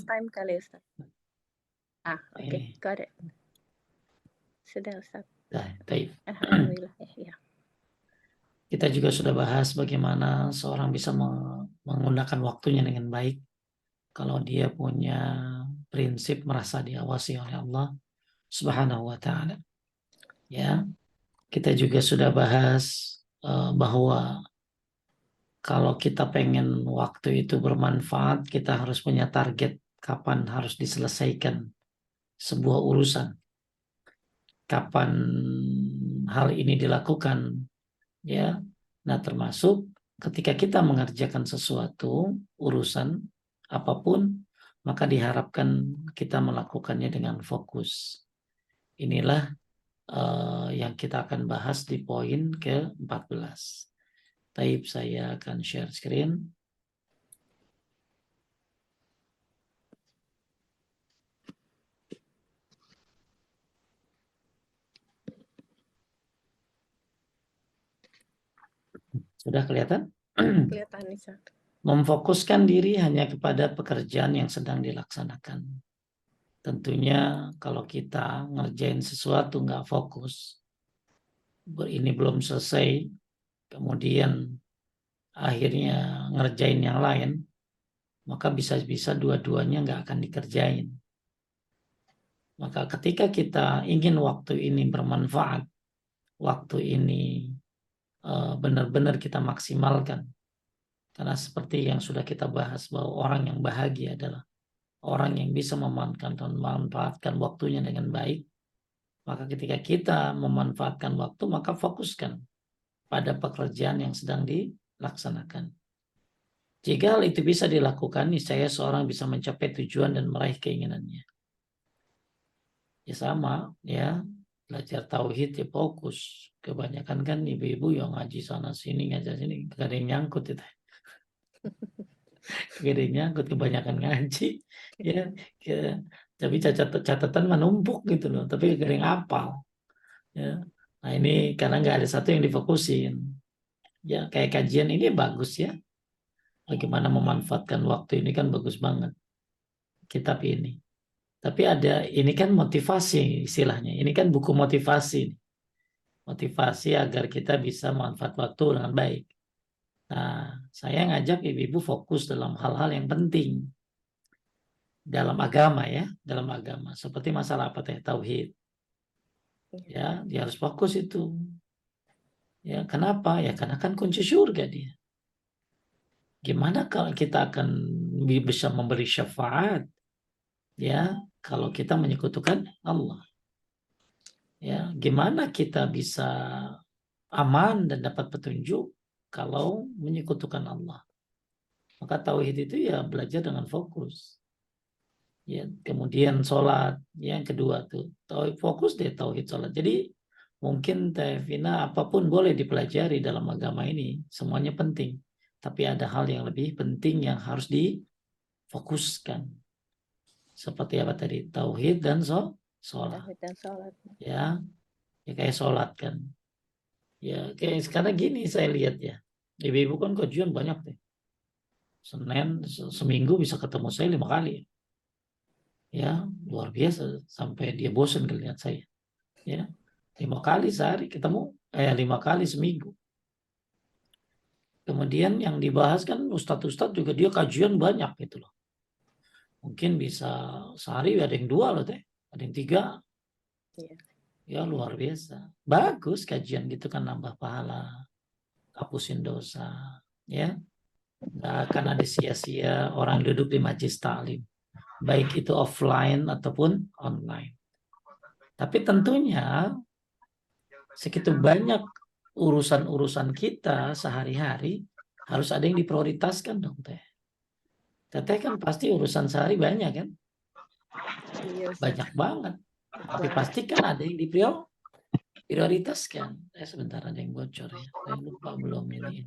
time kali Ustaz. Oke, Ini. got it. Sudah Ustaz. Baik. Alhamdulillah. Ya. Kita juga sudah bahas bagaimana seorang bisa menggunakan waktunya dengan baik kalau dia punya prinsip merasa diawasi oleh Allah Subhanahu wa taala. Ya. Kita juga sudah bahas bahwa kalau kita pengen waktu itu bermanfaat, kita harus punya target kapan harus diselesaikan sebuah urusan. Kapan hal ini dilakukan, ya. Nah, termasuk ketika kita mengerjakan sesuatu urusan apapun, maka diharapkan kita melakukannya dengan fokus. Inilah yang kita akan bahas di poin ke-14. Taib, saya akan share screen. Sudah kelihatan? Kelihatan Ustaz. Memfokuskan diri hanya kepada pekerjaan yang sedang dilaksanakan. Tentunya kalau kita ngerjain sesuatu nggak fokus, ini belum selesai, kemudian akhirnya ngerjain yang lain, maka bisa-bisa dua-duanya nggak akan dikerjain. Maka ketika kita ingin waktu ini bermanfaat, waktu ini benar-benar kita maksimalkan. Karena seperti yang sudah kita bahas, bahwa orang yang bahagia adalah orang yang bisa memanfaatkan waktunya dengan baik. Maka ketika kita memanfaatkan waktu, maka fokuskan pada pekerjaan yang sedang dilaksanakan. Jika hal itu bisa dilakukan, niscaya seorang bisa mencapai tujuan dan meraih keinginannya. Ya sama, ya, belajar tauhid ya fokus. Kebanyakan kan ibu-ibu yang ngaji sana sini, ngajar sini, gak ada yang nyangkut itu. Gak ada yang nyangkut, kebanyakan ngaji, ya, tapi catatan menumpuk gitu loh, tapi gak ada yang hafal. Ya. Nah ini karena nggak ada satu yang difokusin. Ya kayak kajian ini bagus ya. Bagaimana memanfaatkan waktu ini kan bagus banget. Kitab ini. Tapi ini kan motivasi istilahnya. Ini kan buku motivasi. Motivasi agar kita bisa manfaat waktu dengan baik. Nah, saya ngajak ibu-ibu fokus dalam hal-hal yang penting. Dalam agama ya. Dalam agama. Seperti masalah apa teh? Tauhid. Ya, dia harus fokus itu. Ya, kenapa? Ya, karena kan kunci surga dia. Gimana kalau kita akan bisa memberi syafaat ya kalau kita menyekutukan Allah? Ya, gimana kita bisa aman dan dapat petunjuk kalau menyekutukan Allah? Maka tauhid itu ya belajar dengan fokus. Ya, kemudian sholat, yang kedua tuh tauhid, fokus deh tauhid sholat. Jadi mungkin Tevina apapun boleh dipelajari dalam agama ini, semuanya penting. Tapi ada hal yang lebih penting yang harus difokuskan. Seperti apa tadi? Tauhid dan sholat. Tauhid dan sholat. Ya, ya kayak sholat kan. Ya kayak sekarang gini saya lihat ya. Ibu-ibu kan kajian banyak deh. Senin seminggu bisa ketemu saya 5 kali. Ya, luar biasa sampai dia bosan lihat saya. Ya, 5 kali sehari ketemu, 5 kali seminggu. Kemudian yang dibahas kan ustadz-ustadz juga dia kajian banyak gitu loh. Mungkin bisa sehari ada yang 2 loh teh, ada yang 3. Iya. Ya luar biasa. Bagus kajian gitu kan nambah pahala, hapusin dosa, ya. Nggak akan ada sia-sia orang duduk di majelis taklim, baik itu offline ataupun online. Tapi tentunya segitu banyak urusan-urusan kita sehari-hari harus ada yang diprioritaskan dong teh. Teteh kan pasti urusan sehari banyak kan? Iya, Banyak banget. Tapi pasti kan ada yang diprioritaskan. Sebentar ada yang bocor ya. Saya lupa belum ini.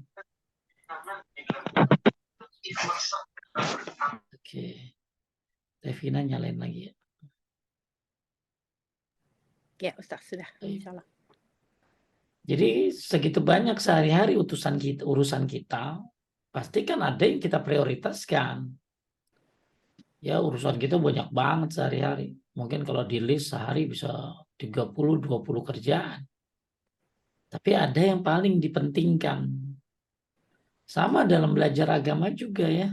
Oke. Tevina nyalain lagi ya. Ya Ustaz sudah. Insyaallah. Jadi segitu banyak sehari-hari urusan kita, pasti kan ada yang kita prioritaskan. Ya urusan kita banyak banget sehari-hari. Mungkin kalau di list sehari bisa 30-20 kerjaan. Tapi ada yang paling dipentingkan. Sama dalam belajar agama juga ya.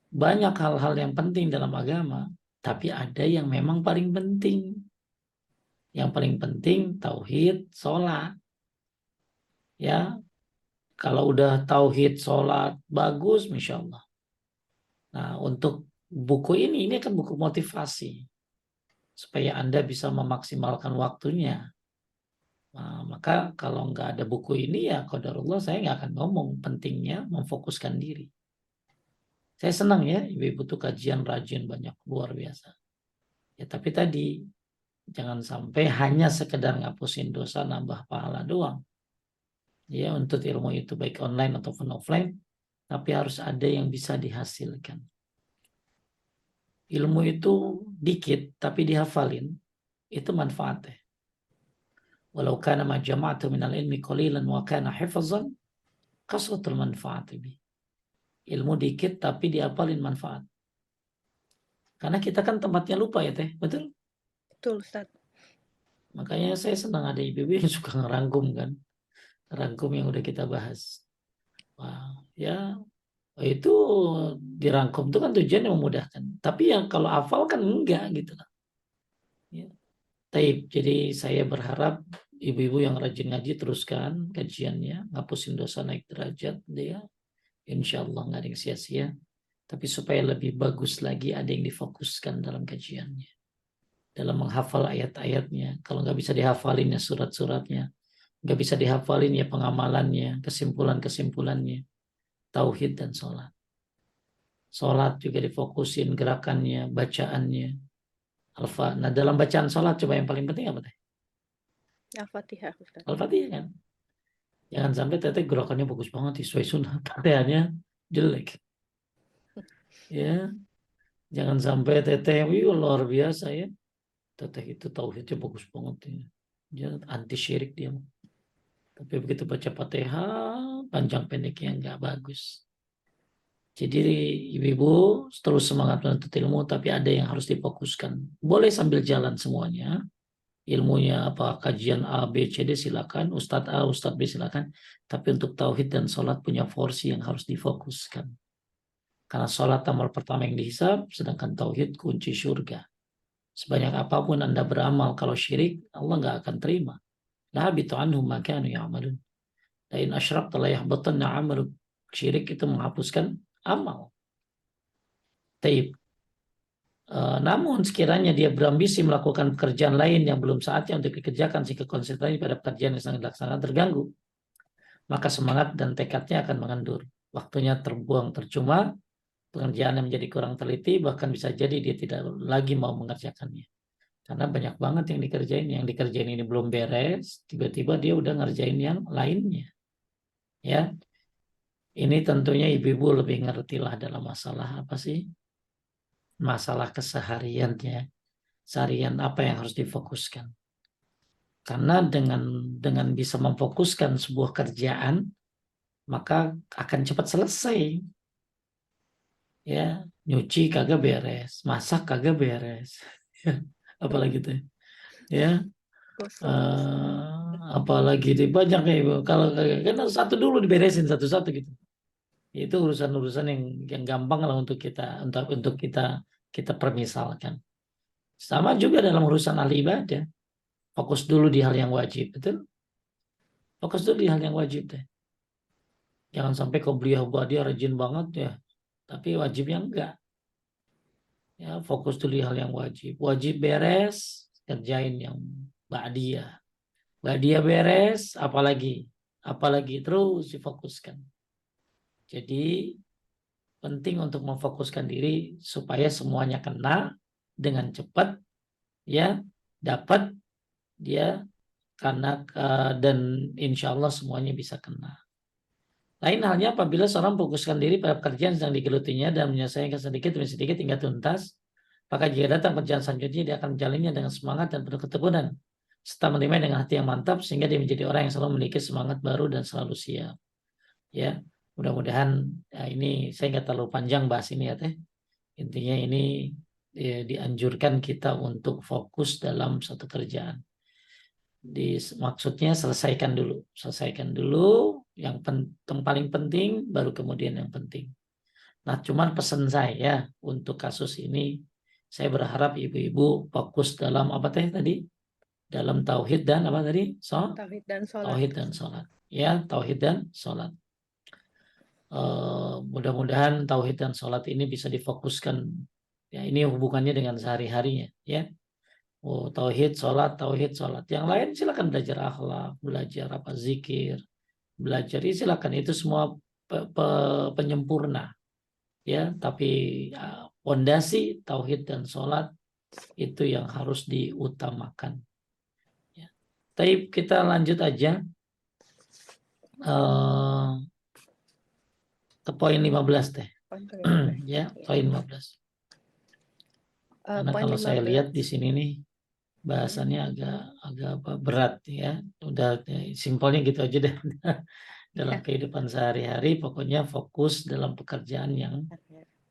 Banyak hal-hal yang penting dalam agama. Tapi ada yang memang paling penting. Yang paling penting tauhid, sholat. Ya, kalau udah tauhid, sholat, bagus, Masya Allah. Nah, untuk buku ini kan buku motivasi. Supaya Anda bisa memaksimalkan waktunya. Nah, maka kalau nggak ada buku ini ya qadarullah saya nggak akan ngomong pentingnya memfokuskan diri. Saya senang ya ibu-ibu tuh kajian rajin banyak luar biasa. Ya tapi tadi jangan sampai hanya sekedar ngapusin dosa nambah pahala doang. Ya untuk ilmu itu baik online ataupun offline, tapi harus ada yang bisa dihasilkan. Ilmu itu dikit tapi dihafalin itu manfaatnya. Walau kana ma jama'atu minal ilmi qalilan wa kana hifazan kasratul manfaati bi. Ilmu dikit tapi dihafalin manfaat. Karena kita kan tempatnya lupa ya Teh, betul? Betul Ustaz. Makanya saya senang ada ibu-ibu yang suka ngerangkum kan. Rangkum yang udah kita bahas. Wah, ya itu dirangkum itu kan tujuannya memudahkan. Tapi yang kalau hafal kan enggak gitu lah. Ya. Jadi saya berharap ibu-ibu yang rajin ngaji teruskan kajiannya, ngapusin dosa naik derajat dia. Insya Allah nggak ada yang sia-sia. Tapi supaya lebih bagus lagi ada yang difokuskan dalam kajiannya. Dalam menghafal ayat-ayatnya. Kalau nggak bisa dihafalin ya surat-suratnya. Nggak bisa dihafalin ya pengamalannya, kesimpulan-kesimpulannya. Tauhid dan sholat. Sholat juga difokusin gerakannya, bacaannya. Nah dalam bacaan sholat coba yang paling penting apa Teh? Al-Fatihah Ustaz. Al-Fatihah kan. Jangan sampai Teteh gerakannya bagus banget sesuai sunnah. Fatihahnya jelek. Ya, jangan sampai Teteh luar biasa ya. Teteh itu tauhidnya bagus banget ya. Dia anti syirik dia. Tapi begitu baca Fatihah, panjang pendeknya nggak bagus. Jadi ibu-ibu terus semangat menuntut ilmu, tapi ada yang harus difokuskan. Boleh sambil jalan semuanya. Ilmunya apa, kajian A, B, C, D silakan. Ustadz A, Ustadz B silakan. Tapi untuk tauhid dan sholat punya porsi yang harus difokuskan. Karena sholat amal pertama yang dihisab, sedangkan tauhid kunci surga. Sebanyak apapun Anda beramal, kalau syirik, Allah nggak akan terima. La habitu anhum ma kanu ya'malun. La in asyrakta la yahbatanna 'amaluk. Syirik itu menghapuskan amal. Taib. Namun sekiranya dia berambisi melakukan pekerjaan lain yang belum saatnya untuk dikerjakan sehingga konsentrasi pada pekerjaan yang sedang dilaksanakan terganggu, maka semangat dan tekadnya akan mengendur. Waktunya terbuang percuma, pekerjaan yang menjadi kurang teliti, bahkan bisa jadi dia tidak lagi mau mengerjakannya. Karena banyak banget yang dikerjain ini belum beres, tiba-tiba dia udah ngerjain yang lainnya. Ya, ini tentunya ibu-ibu lebih ngerti lah dalam masalah apa sih? Masalah kesehariannya, seharian apa yang harus difokuskan. Karena dengan bisa memfokuskan sebuah kerjaan, maka akan cepat selesai. Ya, nyuci kagak beres, masak kagak beres. Apalagi tuh. Ya, apalagi di banyak ya Ibu. Kalau kan satu dulu diberesin satu-satu gitu. Itu urusan-urusan yang gampang lah untuk kita permisalkan. Sama juga dalam urusan ahli ibadah. Fokus dulu di hal yang wajib, betul? Fokus dulu di hal yang wajib deh. Jangan sampai qobliyah ba'diyah rajin banget ya, tapi wajibnya enggak. Ya, fokus dulu di hal yang wajib. Wajib beres, kerjain yang ba'diyah. Ba'diyah beres, apalagi terus difokuskan. Jadi penting untuk memfokuskan diri supaya semuanya kena dengan cepat, ya dapat dia karena dan insya Allah semuanya bisa kena. Lain halnya apabila seorang fokuskan diri pada pekerjaan yang sedang digelutinya dan menyelesaikan sedikit demi sedikit hingga tuntas, maka jika datang pekerjaan selanjutnya dia akan menjalannya dengan semangat dan penuh ketekunan, serta menerima dengan hati yang mantap sehingga dia menjadi orang yang selalu memiliki semangat baru dan selalu siap. Ya, mudah-mudahan ya ini saya nggak terlalu panjang bahas ini ya Teh. Intinya ini dianjurkan kita untuk fokus dalam satu kerjaan. Maksudnya selesaikan dulu yang paling penting, baru kemudian yang penting. Nah, cuman pesan saya untuk kasus ini, saya berharap ibu-ibu fokus dalam apa tadi? Dalam tauhid dan apa tadi? Tauhid dan sholat. Tauhid dan sholat. Ya, tauhid dan sholat. Mudah-mudahan tauhid dan sholat ini bisa difokuskan. Ya, ini hubungannya dengan sehari-harinya. Ya, tauhid, sholat, tauhid, sholat. Yang lain silakan belajar akhlak, belajar apa zikir, belajar silakan itu semua penyempurna. Ya, tapi pondasi tauhid dan sholat itu yang harus diutamakan. Ya. Tapi kita lanjut aja ke poin 15 teh. Poin ke-15. Ya, poin 15. Karena Poin kalau 15. saya lihat di sini nih bahasannya agak berat ya. Udah simpelnya gitu aja deh. Dalam kehidupan sehari-hari pokoknya fokus dalam pekerjaan yang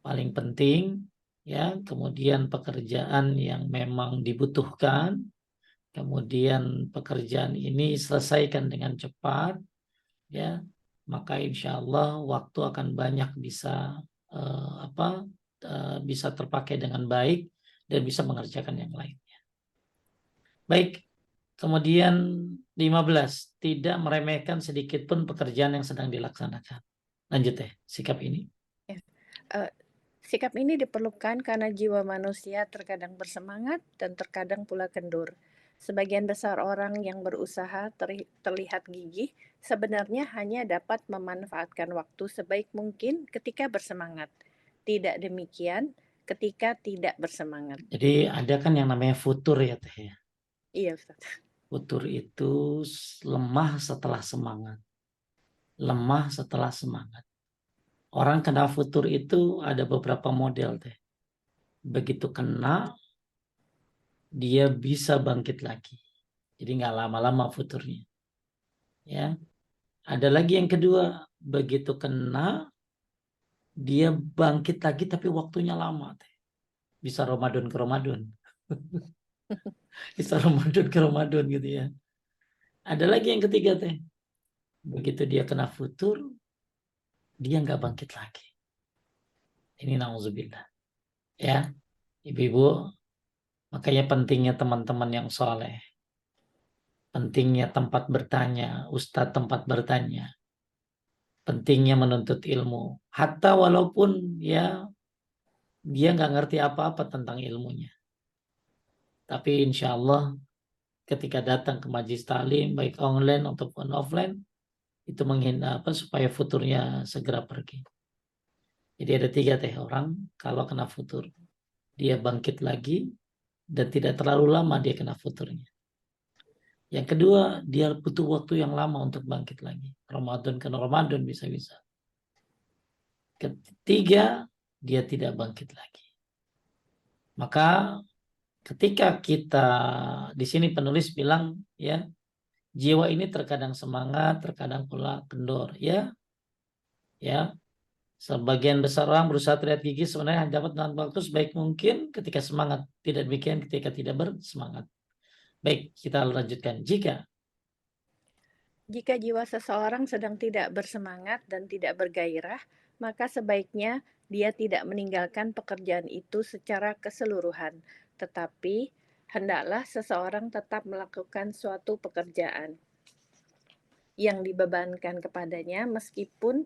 paling penting ya, kemudian pekerjaan yang memang dibutuhkan, kemudian pekerjaan ini selesaikan dengan cepat ya, maka insya Allah waktu akan banyak bisa bisa terpakai dengan baik dan bisa mengerjakan yang lainnya. Baik, kemudian 15, tidak meremehkan sedikit pun pekerjaan yang sedang dilaksanakan. Lanjut sikap ini. Sikap ini diperlukan karena jiwa manusia terkadang bersemangat dan terkadang pula kendur. Sebagian besar orang yang berusaha terlihat gigih sebenarnya hanya dapat memanfaatkan waktu sebaik mungkin ketika bersemangat. Tidak demikian ketika tidak bersemangat. Jadi ada kan yang namanya futur ya Teh ya. Iya Ustaz. Futur itu lemah setelah semangat. Lemah setelah semangat. Orang kena futur itu ada beberapa model Teh. Begitu kena, dia bisa bangkit lagi. Jadi nggak lama-lama futurnya. Ya, ada lagi yang kedua, begitu kena, dia bangkit lagi tapi waktunya lama. Bisa Ramadan ke Ramadan. Bisa Ramadan ke Ramadan gitu ya. Ada lagi yang ketiga Teh. Begitu dia kena futur, dia nggak bangkit lagi. Ini na'udzubillah. Ya, ibu-ibu, makanya pentingnya teman-teman yang soleh. Pentingnya tempat bertanya, ustadz tempat bertanya. Pentingnya menuntut ilmu. Hatta walaupun ya dia nggak ngerti apa-apa tentang ilmunya. Tapi insya Allah ketika datang ke majelis taklim, baik online ataupun offline, itu supaya futurnya segera pergi. Jadi ada 3 Teh orang, kalau kena futur, dia bangkit lagi, dan tidak terlalu lama dia kena futurnya. Yang kedua, dia butuh waktu yang lama untuk bangkit lagi. Ramadan ke Ramadan bisa-bisa. Ketiga, dia tidak bangkit lagi. Maka ketika kita di sini penulis bilang ya, jiwa ini terkadang semangat, terkadang pula kendor ya. Ya. Sebagian besar orang berusaha terlihat gigih sebenarnya dapat dengan waktu sebaik mungkin ketika semangat. Tidak demikian ketika tidak bersemangat. Baik, kita lanjutkan. Jika jiwa seseorang sedang tidak bersemangat dan tidak bergairah, maka sebaiknya dia tidak meninggalkan pekerjaan itu secara keseluruhan, tetapi hendaklah seseorang tetap melakukan suatu pekerjaan yang dibebankan kepadanya meskipun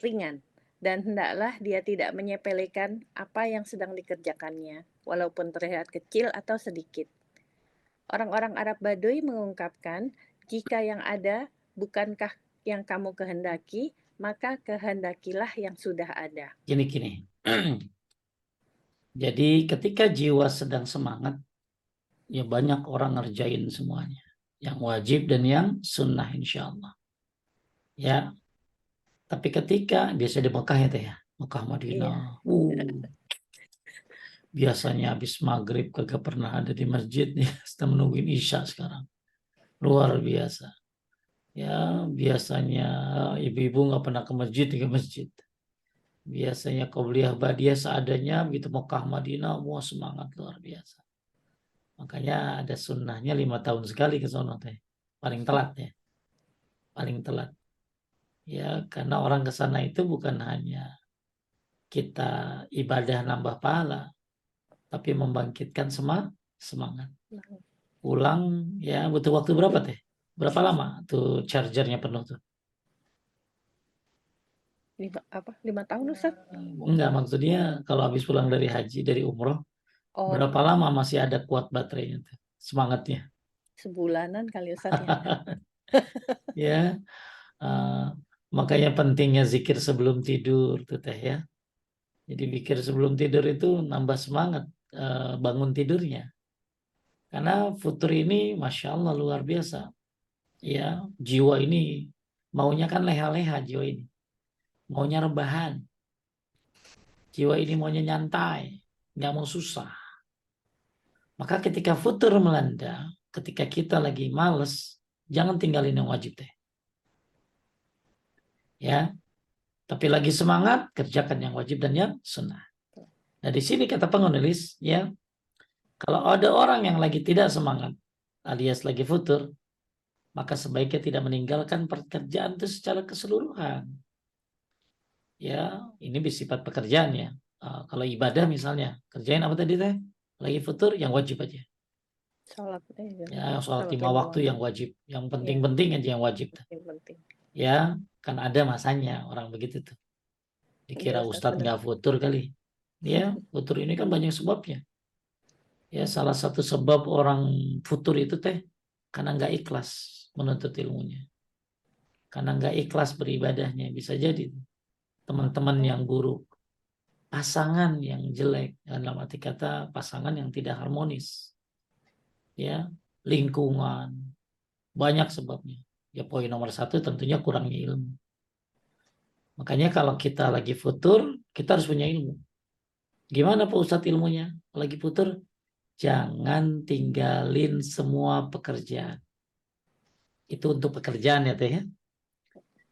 ringan, dan hendaklah dia tidak menyepelekan apa yang sedang dikerjakannya, walaupun terlihat kecil atau sedikit. Orang-orang Arab Baduy mengungkapkan, jika yang ada bukankah yang kamu kehendaki, maka kehendakilah yang sudah ada. Gini. Jadi ketika jiwa sedang semangat, ya banyak orang ngerjain semuanya. Yang wajib dan yang sunnah insya Allah. Ya, tapi ketika biasa di Mekah ya Teh ya, Mekah Madinah. Biasanya habis maghrib kagak pernah ada di masjid nih, sedang menungguin Isya sekarang. Luar biasa. Ya, biasanya ibu-ibu nggak pernah ke masjid. Biasanya qobliyah ba'diyah seadanya, begitu Mekah Madinah, semua semangat luar biasa. Makanya ada sunnahnya 5 tahun sekali ke sono teh. Paling telat ya. Paling telat. Ya, karena orang ke sana itu bukan hanya kita ibadah nambah pahala, tapi membangkitkan semangat. Pulang ya butuh waktu berapa teh? Berapa lama tuh chargernya penuh tuh? 5 tahun Ustaz? Enggak, maksudnya kalau habis pulang dari haji, dari umroh, Oh, berapa lama masih ada kuat baterainya tuh? Semangatnya. sebulanan kali Ustaz ya. Ya, eh, makanya pentingnya zikir sebelum tidur tuh teh ya. Jadi zikir sebelum tidur itu nambah semangat bangun tidurnya. Karena futur ini Masya Allah luar biasa. Ya, jiwa ini maunya kan leha-leha jiwa ini. Maunya rebahan. Jiwa ini maunya nyantai. Nggak mau susah. Maka ketika futur melanda, ketika kita lagi males, jangan tinggalin yang wajib teh. Ya, tapi lagi semangat, kerjakan yang wajib dan yang sunnah. Nah, di sini kata penulis, ya, kalau ada orang yang lagi tidak semangat, alias lagi futur, maka sebaiknya tidak meninggalkan pekerjaan itu secara keseluruhan. Ya, ini bersifat pekerjaan ya. Kalau ibadah misalnya, kerjain apa tadi teh? Lagi futur, yang wajib aja. Sholat Ya, sholat sholat 5 lima waktu yang waktu. wajib. Yang Ya, penting-penting aja yang wajib. penting. Ya, kan ada masanya orang begitu tuh. Iya Dikira Ustaz, Ustadz benar. nggak futur kali. Ya, futur ini kan banyak sebabnya. Ya, salah satu sebab orang futur itu teh karena nggak ikhlas menuntut ilmunya. Karena nggak ikhlas beribadahnya. Bisa jadi teman-teman yang buruk, pasangan yang jelek, dalam arti kata pasangan yang tidak harmonis. Ya, lingkungan, banyak sebabnya. Ya, poin nomor 1 tentunya kurangnya ilmu. Makanya kalau kita lagi futur, kita harus punya ilmu. Gimana Pak Ustadz ilmunya? Lagi futur, jangan tinggalin semua pekerjaan. Itu untuk pekerjaan ya Teh ya.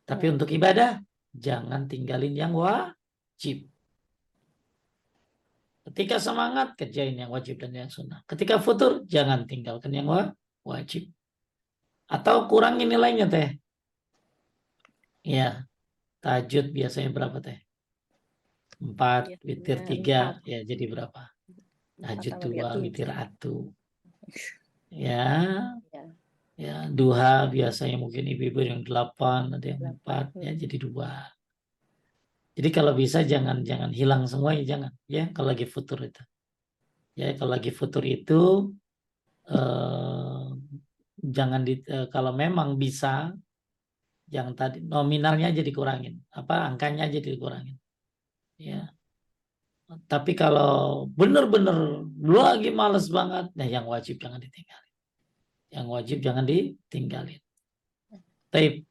Tapi Ya. untuk ibadah, jangan tinggalin yang wajib. Ketika semangat, kerjain yang wajib dan yang sunnah. Ketika futur, jangan tinggalkan yang wajib. Atau kurangin nilainya Teh. Ya, tahajud biasanya berapa Teh? 4, witir Biasanya 3, 4, ya jadi berapa? 4 Tahajud sama 2, 3, witir 7. 1. Ya, Ya, ya duha biasanya mungkin ibu-ibu yang 8, ada yang 4, 8. ya jadi 2. Jadi kalau bisa jangan hilang semua ya jangan ya kalau lagi futur itu. Ya kalau lagi futur itu eh, jangan kalau memang bisa yang tadi nominalnya aja dikurangin, apa angkanya aja dikurangin. Ya. Tapi kalau benar-benar lagi males banget, nah yang wajib jangan ditinggalin. Yang wajib jangan ditinggalin. Taib.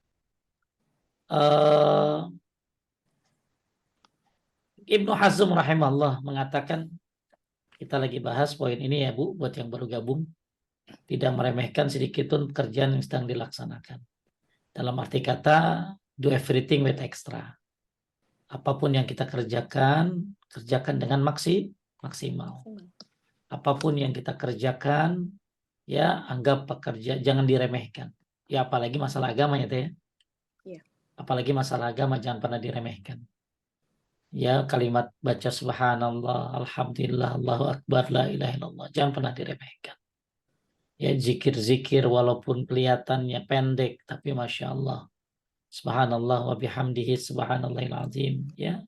Ibnu Hazm rahimahullah mengatakan, kita lagi bahas poin ini ya Bu, buat yang baru gabung, tidak meremehkan sedikit pun pekerjaan yang sedang dilaksanakan. Dalam arti kata, do everything with extra. Apapun yang kita kerjakan, kerjakan dengan maksimal. Apapun yang kita kerjakan, ya anggap pekerja, jangan diremehkan. Ya apalagi masalah agama ya Teh. Iya. Apalagi masalah agama jangan pernah diremehkan. Ya kalimat baca subhanallah, alhamdulillah, Allahu akbar, la ilaha illallah, jangan pernah diremehkan. Ya zikir-zikir walaupun kelihatannya pendek, tapi Masya Allah. Subhanallah wa bihamdihi subhanallahil azim. Ya,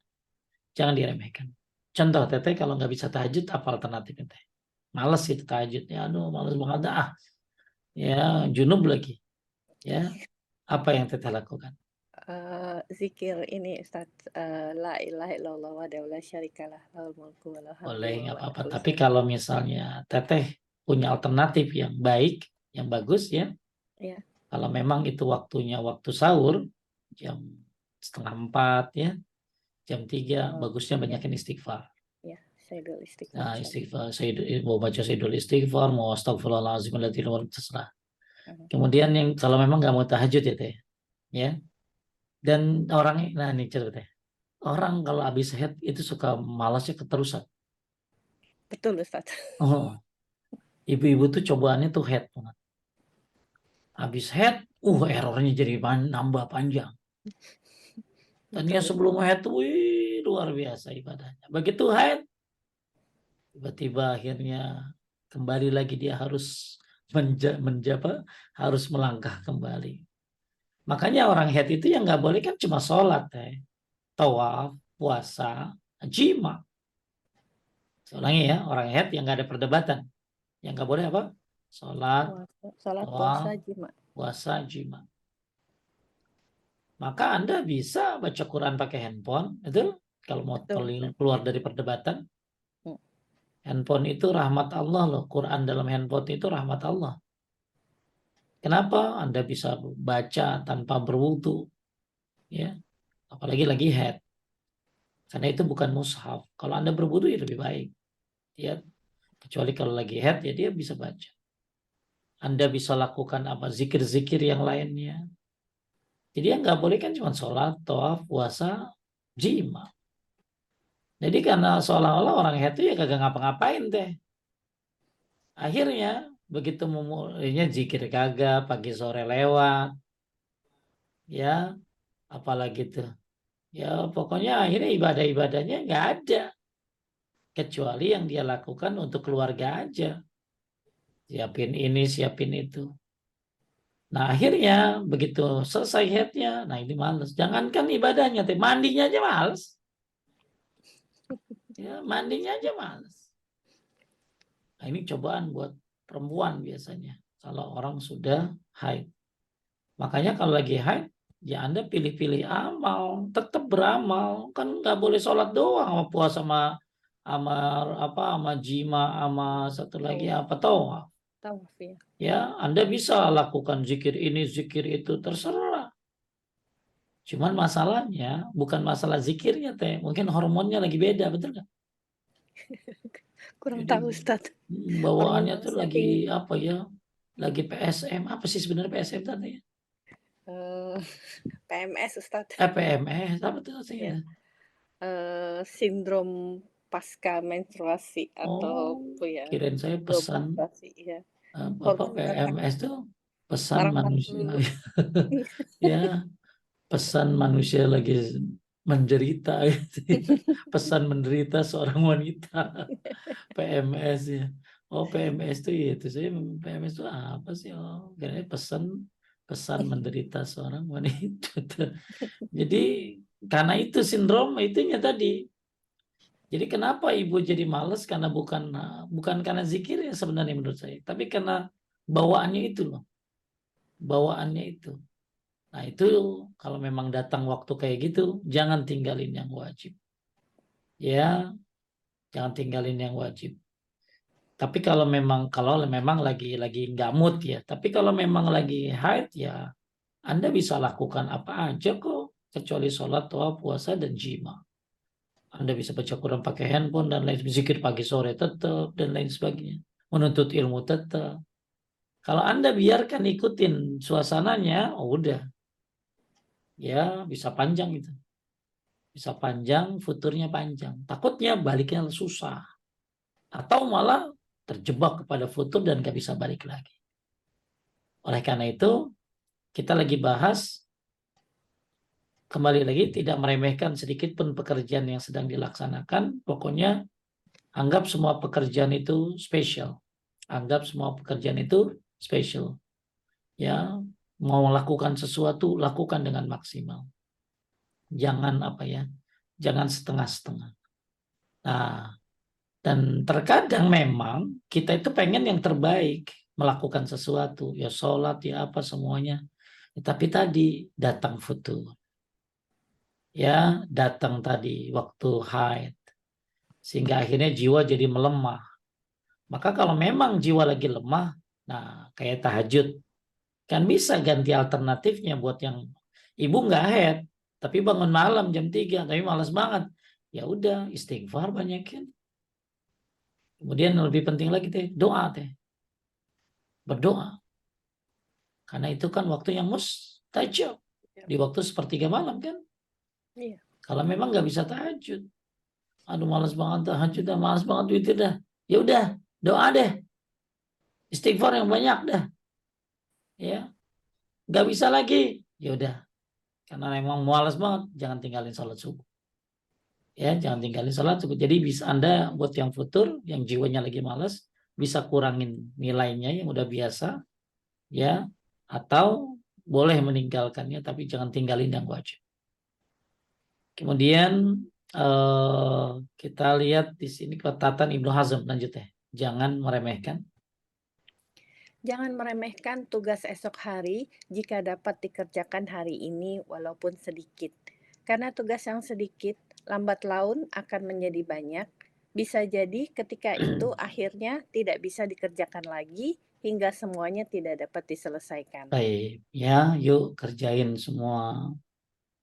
jangan diremehkan. Contoh Teteh kalau nggak bisa tahajud, apa alternatifnya Teh? Males itu tahajud. Ya aduh, males banget. Ya junub lagi. Ya, apa yang Teteh lakukan? Zikir ini Ustaz, la ilaha illallah wahdahu la syarikalah lahul mulku wa lahul hamdu Boleh, wa nggak huwa ala apa-apa. kulli Tapi syai'in kalau qadir. misalnya Teteh punya alternatif yang baik, yang bagus ya, Ya, kalau memang itu waktunya waktu sahur, jam 3:30 ya, jam 3, bagusnya ya, banyakin istighfar. ya, Sayyidul Istighfar Nah, insyaallah. istighfar, mau baca Sayyidul Istighfar, mau astagfirullahaladzim, terserah. Mhm. Kemudian yang kalau memang nggak mau tahajud ya Teh, ya. Dan orang, nah ini cerita Teh. Orang kalau habis head itu suka malasnya keterusan. Betul Ustaz. Oh, ibu-ibu tuh cobaannya tuh head banget. Habis head, errornya jadi nambah panjang. Tadinya Betul Ustaz. sebelum head tuh, wih, luar biasa ibadahnya. Begitu head, tiba-tiba akhirnya kembali lagi dia harus harus melangkah kembali. Makanya orang head itu yang nggak boleh kan cuma sholat, tawaf, puasa, jima. Saya ulangi ya, orang head yang nggak ada perdebatan. Yang nggak boleh apa? Sholat, Salat, tawaf, puasa, jima. puasa, jima. Maka Anda bisa baca Quran pakai handphone, itu kalau mau Betul Ustaz. keluar dari perdebatan. Hmm. Handphone itu rahmat Allah loh. Quran dalam handphone itu rahmat Allah. Kenapa? Anda bisa baca tanpa berwudu, ya. Apalagi lagi head. Karena itu bukan mushaf. Kalau Anda berwudu ya lebih baik. Ya, kecuali kalau lagi head ya dia bisa baca. Anda bisa lakukan apa zikir-zikir yang lainnya. Jadi yang nggak boleh kan cuma sholat, tawaf, puasa, jima. Jadi karena seolah-olah orang head itu ya kagak ngapa-ngapain teh. Akhirnya begitu memulainya zikir kagak, pagi sore lewat, ya apalagi tuh. Ya pokoknya akhirnya ibadah-ibadahnya nggak ada. Kecuali yang dia lakukan untuk keluarga aja. Siapin ini, siapin itu. Nah akhirnya begitu selesai headnya, nah ini males. Jangankan ibadahnya, teh mandinya aja males. Ya, mandinya aja males. Nah ini cobaan buat perempuan biasanya. Kalau orang sudah haid. Makanya kalau lagi haid, ya Anda pilih-pilih amal, tetap beramal. Kan nggak boleh sholat doang, sama puasa, sama apa, sama jima, sama satu lagi Tawaf. apa tahu. Tawaf ya. Ya, Anda bisa lakukan zikir ini, zikir itu, terserah. Cuman masalahnya bukan masalah zikirnya, teh. Mungkin hormonnya lagi beda, betul nggak? Kurang Jadi tahu Ustaz. Hormon bawaannya tuh malesnya lagi tinggi. apa ya? Lagi PSM. Apa sih sebenarnya PSM tadi? Eh, PMS Ustaz. PMS, apa tuh sih? Ya. Sindrom pasca menstruasi atau Oh, apa ya? kirain saya pesan Menstruasi ya. apa Hormon barang PMS tuh pesan barang manusia. dulu. Ya, pesan manusia lagi menderita gitu. Pesan menderita seorang wanita. PMS ya. Oh, PMS itu ya itu saya PMS itu apa sih? Oh, kayaknya pesan pesan menderita seorang wanita. Jadi karena itu sindrom itunya tadi. Jadi kenapa ibu jadi males karena bukan karena zikirnya sebenarnya menurut saya, tapi karena bawaannya itu loh, bawaannya itu. Nah itu kalau memang datang waktu kayak gitu, jangan tinggalin yang wajib, ya, jangan tinggalin yang wajib. Tapi kalau memang lagi nggak mood ya, tapi kalau memang lagi haid ya, Anda bisa lakukan apa aja kok, kecuali sholat, toa, puasa dan jima. Anda bisa baca Quran pakai handphone dan lain zikir pagi sore tetap dan lain sebagainya. Menuntut ilmu tetap. Kalau Anda biarkan ikutin suasananya, oh udah, ya bisa panjang itu. Bisa panjang, futurnya panjang. Takutnya baliknya susah. Atau malah terjebak kepada futur dan gak bisa balik lagi. Oleh karena itu, kita lagi bahas, kembali lagi tidak meremehkan sedikit pun pekerjaan yang sedang dilaksanakan. Pokoknya anggap semua pekerjaan itu spesial. Anggap semua pekerjaan itu spesial. Ya, mau lakukan sesuatu, lakukan dengan maksimal. Jangan apa ya, jangan setengah-setengah. Nah, dan terkadang memang kita itu pengen yang terbaik, melakukan sesuatu, ya sholat, ya apa semuanya. Tapi tadi datang futur, ya datang tadi waktu haid, sehingga akhirnya jiwa jadi melemah. Maka kalau memang jiwa lagi lemah, nah kayak tahajud, kan bisa ganti alternatifnya buat yang ibu nggak head, tapi bangun malam jam 3, tapi malas banget. Ya udah, istighfar banyakin. Kemudian lebih penting lagi teh, doa teh. Berdoa. Karena itu kan waktu yang mustajab. Ya. Di waktu sepertiga malam kan. Iya. Kalau memang nggak bisa tahajud, aduh malas banget tahajud dah, malas banget witir dah, ya udah doa deh, istighfar yang banyak dah, ya nggak bisa lagi, ya udah karena memang malas banget, jangan tinggalin sholat subuh, ya jangan tinggalin sholat subuh. Jadi bisa Anda buat yang futur, yang jiwanya lagi malas, bisa kurangin nilainya yang udah biasa, ya, atau boleh meninggalkannya, tapi jangan tinggalin yang wajib. Kemudian kita lihat di sini catatan Ibnu Hazm, lanjut ya. Jangan meremehkan. Jangan meremehkan tugas esok hari jika dapat dikerjakan hari ini walaupun sedikit. Karena tugas yang sedikit, lambat laun akan menjadi banyak. Bisa jadi ketika itu akhirnya tidak bisa dikerjakan lagi hingga semuanya tidak dapat diselesaikan. Baik, ya, yuk kerjain semua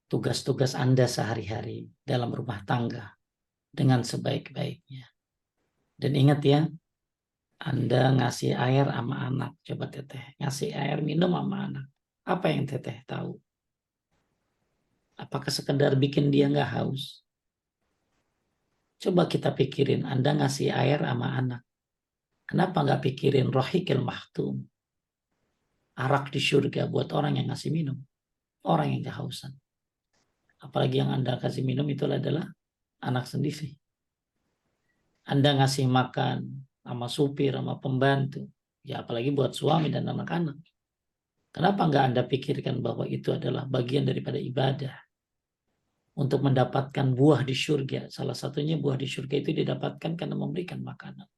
tugas-tugas Anda sehari-hari dalam rumah tangga dengan sebaik-baiknya. Dan ingat ya, Anda ngasih air sama anak, coba teteh, ngasih air minum sama anak. Apa yang teteh tahu? Apakah sekedar bikin dia nggak haus? Coba kita pikirin, Anda ngasih air sama anak. Kenapa nggak pikirin rohikil mahtum? Arak di surga buat orang yang ngasih minum. Orang yang kehausan. Apalagi yang Anda kasih minum itu adalah anak sendiri. Anda ngasih makan sama supir, sama pembantu. Ya apalagi buat suami dan anak-anak. Kenapa nggak Anda pikirkan bahwa itu adalah bagian daripada ibadah? Untuk mendapatkan buah di surga. Salah satunya buah di surga itu didapatkan karena memberikan makanan.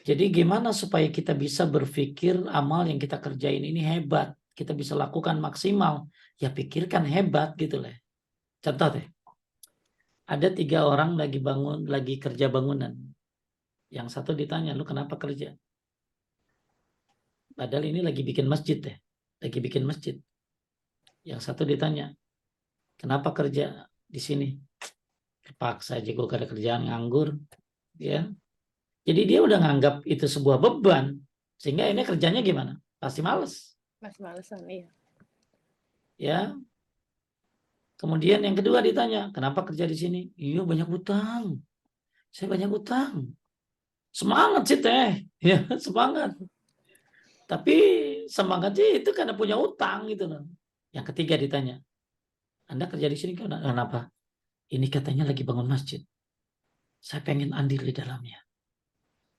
Jadi gimana supaya kita bisa berpikir amal yang kita kerjain ini hebat. Kita bisa lakukan maksimal. Ya pikirkan hebat gitu lah. Contoh deh. Ada 3 orang lagi kerja bangunan. Yang satu ditanya, lu kenapa kerja? Padahal ini lagi bikin masjid deh. Lagi bikin masjid. Yang satu ditanya, kenapa kerja di sini? Terpaksa aja gue gak ada kerjaan, nganggur. Ya. Jadi dia udah nganggap itu sebuah beban. Sehingga ini kerjanya gimana? Pasti males. Mas malesan, iya. Ya. Kemudian yang kedua ditanya, kenapa kerja di sini? Iya banyak utang. Saya banyak utang. Semangat sih teh. Ya, semangat. Tapi semangatnya itu karena punya utang gitu loh. Yang ketiga ditanya, Anda kerja di sini kenapa? Ini katanya lagi bangun masjid. Saya pengen andil di dalamnya.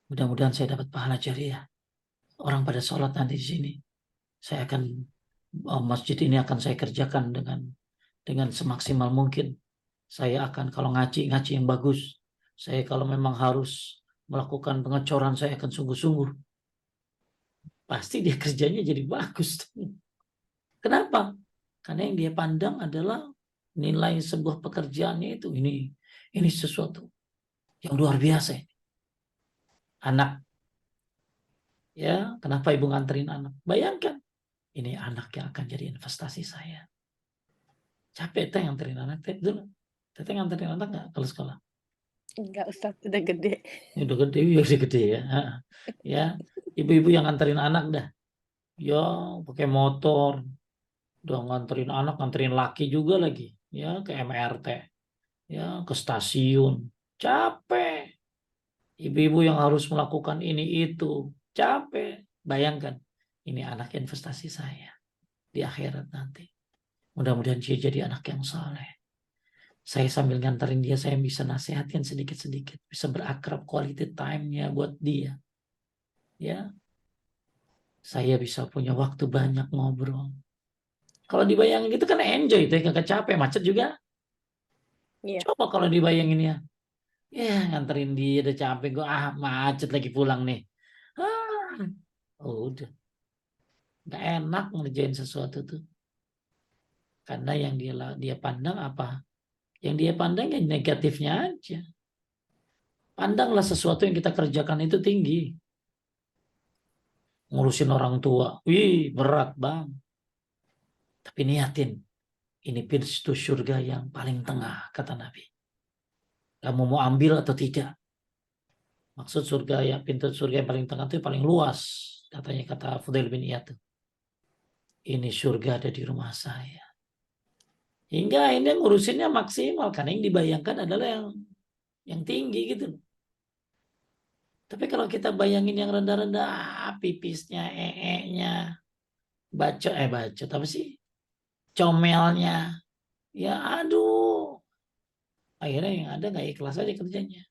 Mudah-mudahan saya dapat pahala jariah. Orang pada sholat nanti di sini. Saya akan masjid ini akan saya kerjakan dengan semaksimal mungkin. Saya akan kalau ngaji yang bagus. Saya kalau memang harus melakukan pengecoran saya akan sungguh-sungguh. Pasti dia kerjanya jadi bagus. Kenapa? Karena yang dia pandang adalah nilai sebuah pekerjaannya itu ini sesuatu yang luar biasa. Anak, ya kenapa ibu nganterin anak? Bayangkan, ini anak yang akan jadi investasi saya. Capek teh nganterin anak teh dulu. Teteh nganterin anak nggak kalau sekolah? Enggak, Ustaz, udah gede. Ini udah gede ya. Ya, ibu-ibu yang nganterin anak dah. Ya, pakai motor, udah nganterin anak, nganterin laki juga lagi. Ya, ke MRT, ya ke stasiun. Capek. Ibu-ibu yang harus melakukan ini itu. Capek. Bayangkan, ini anak investasi saya di akhirat nanti. Mudah-mudahan dia jadi anak yang saleh. Saya sambil nganterin dia, saya bisa nasihatin sedikit-sedikit. Bisa berakrab quality time-nya buat dia. Ya, saya bisa punya waktu banyak ngobrol. Kalau dibayangin gitu kan enjoy, itu gak capek, macet juga. Iya. Coba kalau dibayangin ya nganterin dia udah capek, gue macet lagi pulang nih. Ah, udah, nggak enak ngerjain sesuatu tuh. Karena yang dia pandang apa? Yang dia pandang yang negatifnya aja. Pandanglah sesuatu yang kita kerjakan itu tinggi. Ngurusin orang tua, wih berat bang. Tapi niatin, ini pintu surga yang paling tengah, kata Nabi. Kamu mau ambil atau tidak? Maksud surga ya, pintu surga yang paling tengah itu yang paling luas. Katanya kata Fudail bin Iyad. Ini surga ada di rumah saya. Hingga akhirnya ngurusinnya maksimal karena yang dibayangkan adalah yang tinggi gitu. Tapi kalau kita bayangin yang rendah-rendah, pipisnya, nya bacot apa sih? Comelnya. Ya aduh. Akhirnya yang ada nggak ikhlas aja kerjanya.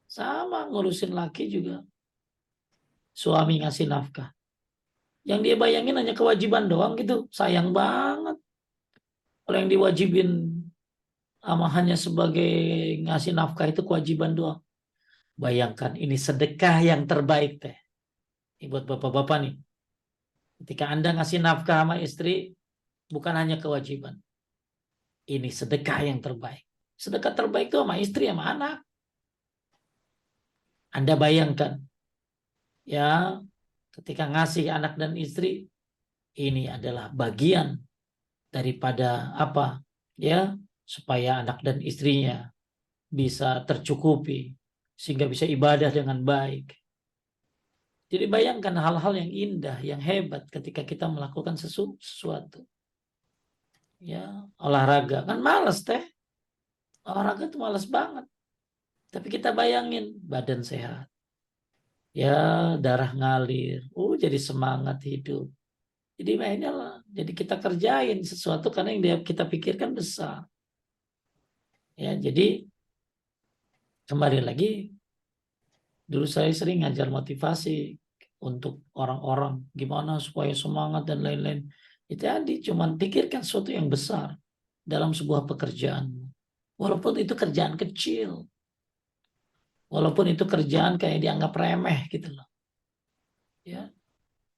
Sama ngurusin laki juga. Suami ngasih nafkah. Yang dia bayangin hanya kewajiban doang gitu. Sayang banget. Kalau yang diwajibin sama hanya sebagai ngasih nafkah itu kewajiban doang. Bayangkan ini sedekah yang terbaik teh. Ini buat bapak-bapak nih. Ketika Anda ngasih nafkah sama istri, bukan hanya kewajiban. Ini sedekah yang terbaik. Sedekah terbaik itu sama istri, sama anak. Anda bayangkan, ya, ketika ngasih anak dan istri, ini adalah bagian daripada apa? Ya, supaya anak dan istrinya bisa tercukupi, sehingga bisa ibadah dengan baik. Jadi bayangkan hal-hal yang indah, yang hebat ketika kita melakukan sesuatu. Ya, olahraga kan malas teh. Olahraga tuh malas banget. Tapi kita bayangin badan sehat. Ya, darah ngalir. Jadi semangat hidup. Jadi mainnya lah. Jadi kita kerjain sesuatu karena yang kita pikirkan besar. Ya, jadi kembali lagi, dulu saya sering ngajar motivasi untuk orang-orang gimana supaya semangat dan lain-lain. Itu tadi cuman pikirkan sesuatu yang besar dalam sebuah pekerjaan. Walaupun itu kerjaan kecil. Walaupun itu kerjaan kayak dianggap remeh gitu loh. Ya.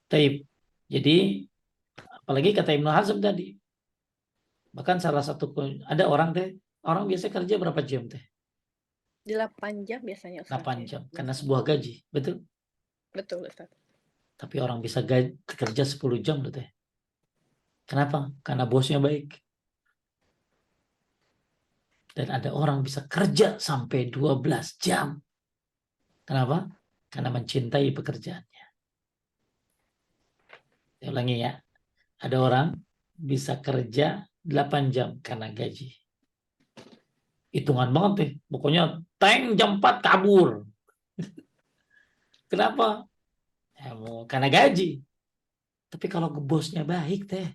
Taib. Jadi apalagi kata Ibnu Hazm tadi. Bahkan salah satu ada orang biasa kerja berapa jam teh? 8 jam biasanya Ustaz 8 ya. jam karena sebuah gaji, betul? Betul Ustaz. Tapi orang bisa kerja 10 jam loh teh. Kenapa? Karena bosnya baik. Dan ada orang bisa kerja sampai 12 jam. Kenapa? Karena mencintai pekerjaannya. Saya ulangi ya. Ada orang bisa kerja 8 jam karena gaji. Hitungan banget deh. Pokoknya tank jam 4 kabur. Kenapa? Ya, karena gaji. Tapi kalau bosnya baik teh.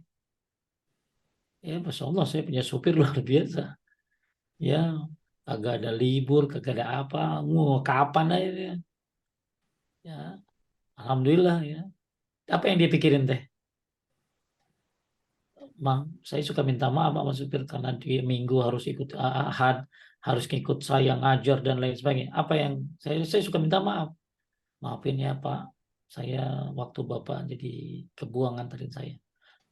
Ya Masya Allah saya punya supir luar biasa. Ya kagak ada libur, kagak ada apa. Kapan aja dia. Ya Alhamdulillah ya. Apa yang dia pikirin teh? Bang, saya suka minta maaf sama supir karena dia minggu harus ikut ahad, harus ikut saya ngajar dan lain sebagainya. Apa yang saya suka minta maaf. Maafin ya Pak, saya waktu Bapak jadi kebuang nganterin saya.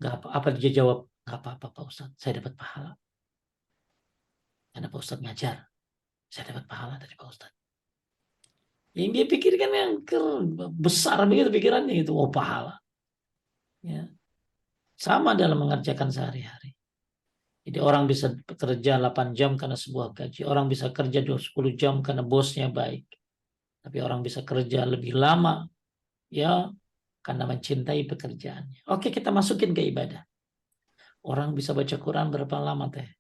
Gak apa dia jawab, gak apa-apa Pak Ustadz, saya dapat pahala. Karena Pak Ustadz ngajar, saya dapat pahala dari Pak Ustadz. Yang dia pikirkan yang besar begitu pikirannya itu, oh pahala. Ya. Sama dalam mengerjakan sehari-hari. Jadi orang bisa bekerja 8 jam karena sebuah gaji. Orang bisa kerja 10 jam karena bosnya baik. Tapi orang bisa kerja lebih lama ya karena mencintai pekerjaannya. Oke, kita masukin ke ibadah. Orang bisa baca Quran berapa lama teh?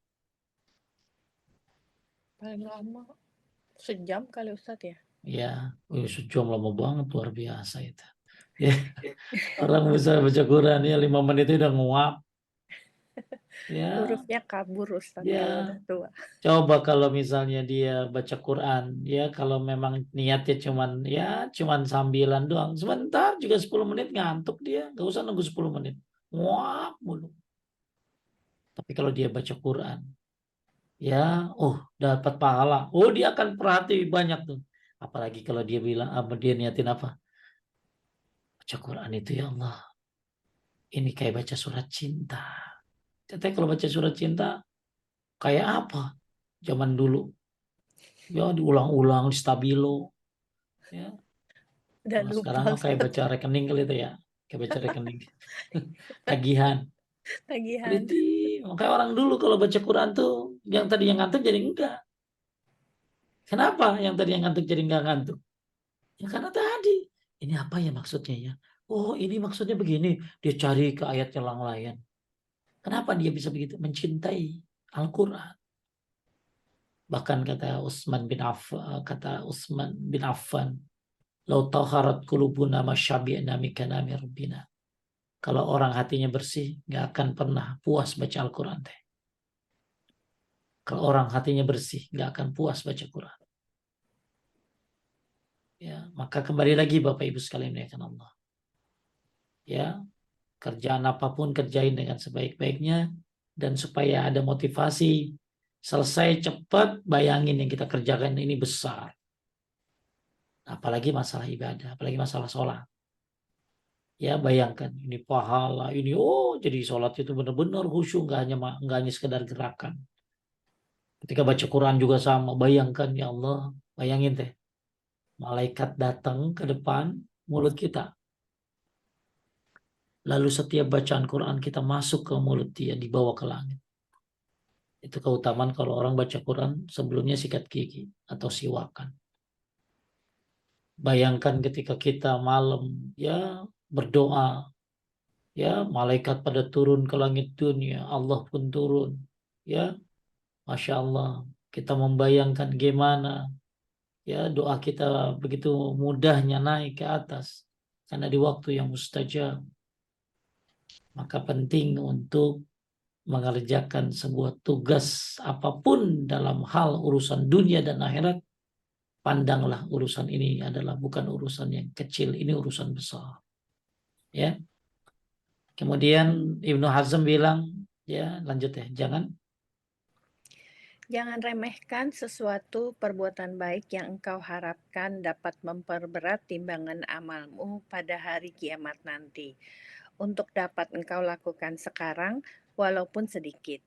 Paling lama sejam kali Ustaz ya. Ya, sejam lama banget, luar biasa itu. Ya, orang bisa baca Quran ya 5 menit itu udah nguap. Ya, Hurufnya kabur Ustaz ya. kalau udah tua. Coba kalau misalnya dia baca Quran, ya kalau memang niatnya cuman sambilan doang. Sebentar juga 10 menit ngantuk dia, nggak usah nunggu 10 menit. Nguap mulu. Tapi kalau dia baca Quran, ya, dapat pahala. Dia akan perhati banyak tuh. Apalagi kalau dia bilang, dia niatin apa? Baca Quran itu ya Allah, ini kayak baca surat cinta. Katanya kalau baca surat cinta, kayak apa? Zaman dulu. Ya diulang-ulang di stabilo. Ya. Udah Kalau lupa sekarang mah kayak Ustaz. baca rekening kali itu ya. Kayak baca rekening. Tagihan. Tagihan. Berarti makanya orang dulu kalau baca Quran tuh yang tadi yang ngantuk jadi enggak. Kenapa yang tadi yang ngantuk jadi enggak ngantuk? Ya karena tadi. Ini apa ya maksudnya ya? Oh ini maksudnya begini. Dia cari ke ayat yang lain. Kenapa dia bisa begitu? Mencintai Al-Quran. Bahkan kata Utsman bin Affan, "Lau taharat qulubuna masyabi'na mikanami rabbina." Kalau orang hatinya bersih, nggak akan pernah puas baca Al-Quran teh. Kalau orang hatinya bersih, nggak akan puas baca Quran. Ya, maka kembali lagi Bapak Ibu sekalian ya kan Allah. Ya, kerjaan apapun kerjain dengan sebaik-baiknya dan supaya ada motivasi selesai cepat, bayangin yang kita kerjakan ini besar. Apalagi masalah ibadah, apalagi masalah sholat. Ya bayangkan ini pahala ini jadi sholat itu benar-benar khusyuk, nggak hanya sekedar gerakan. Ketika baca Quran juga sama, bayangkan ya Allah, bayangin teh malaikat datang ke depan mulut kita. Lalu setiap bacaan Quran kita masuk ke mulut dia, dibawa ke langit. Itu keutamaan kalau orang baca Quran sebelumnya sikat gigi atau siwakan. Bayangkan ketika kita malam ya berdoa, ya malaikat pada turun ke langit dunia, Allah pun turun. Ya, Masya Allah, kita membayangkan gimana ya doa kita begitu mudahnya naik ke atas karena di waktu yang mustajab. Maka penting untuk mengerjakan sebuah tugas apapun dalam hal urusan dunia dan akhirat, pandanglah urusan ini adalah bukan urusan yang kecil, ini urusan besar. Ya. Kemudian Ibnu Hazm bilang, ya lanjut ya, jangan Jangan remehkan sesuatu perbuatan baik yang engkau harapkan dapat memperberat timbangan amalmu pada hari kiamat nanti, untuk dapat engkau lakukan sekarang walaupun sedikit.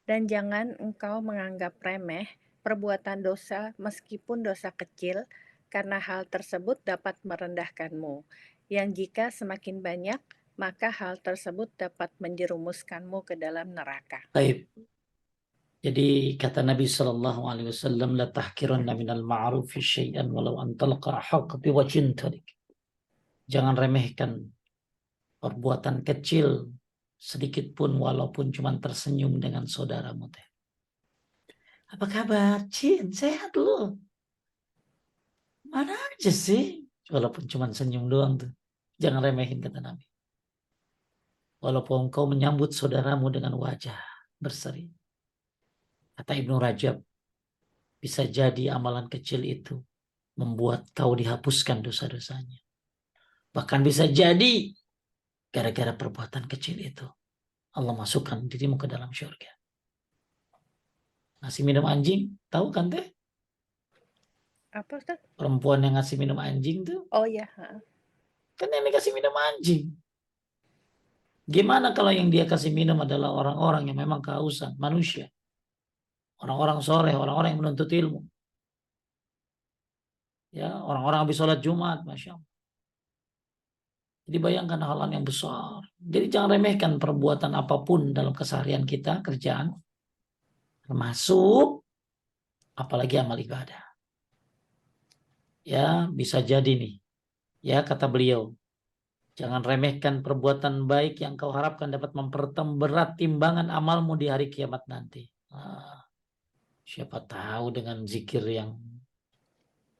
Dan jangan engkau menganggap remeh perbuatan dosa meskipun dosa kecil, karena hal tersebut dapat merendahkanmu. Yang jika semakin banyak, maka hal tersebut dapat menjerumuskanmu ke dalam neraka. taib. Jadi kata Nabi Shallallahu Alaihi Wasallam, la tahkiranna minal ma'rufi syai'an walau an talqa haqq biwajhin tarik. Jangan remehkan perbuatan kecil sedikit pun walaupun cuma tersenyum dengan saudaramu teh. Apa kabar? Cin, sehat lu. Mana aja sih? Walaupun cuma senyum doang tuh. Jangan remehin kata Nabi. Walaupun kau menyambut saudaramu dengan wajah berseri. Kata Ibnu Rajab, bisa jadi amalan kecil itu membuat kau dihapuskan dosa-dosanya. Bahkan bisa jadi gara-gara perbuatan kecil itu Allah masukkan dirimu ke dalam surga. Ngasih minum anjing, tahu kan teh? Apa Ustaz? Perempuan yang ngasih minum anjing tuh, Oh ya, kan yang dikasih minum anjing. Gimana kalau yang dia kasih minum adalah orang-orang yang memang kehausan, manusia. Orang-orang soleh, orang-orang yang menuntut ilmu. Ya, orang-orang habis sholat Jumat, Masya Allah. Jadi bayangkan hal-hal yang besar. Jadi jangan remehkan perbuatan apapun dalam keseharian kita, kerjaan. Termasuk apalagi amal ibadah. Ya, bisa jadi nih. Ya, kata beliau, jangan remehkan perbuatan baik yang kau harapkan dapat memperberat timbangan amalmu di hari kiamat nanti. Siapa tahu dengan zikir yang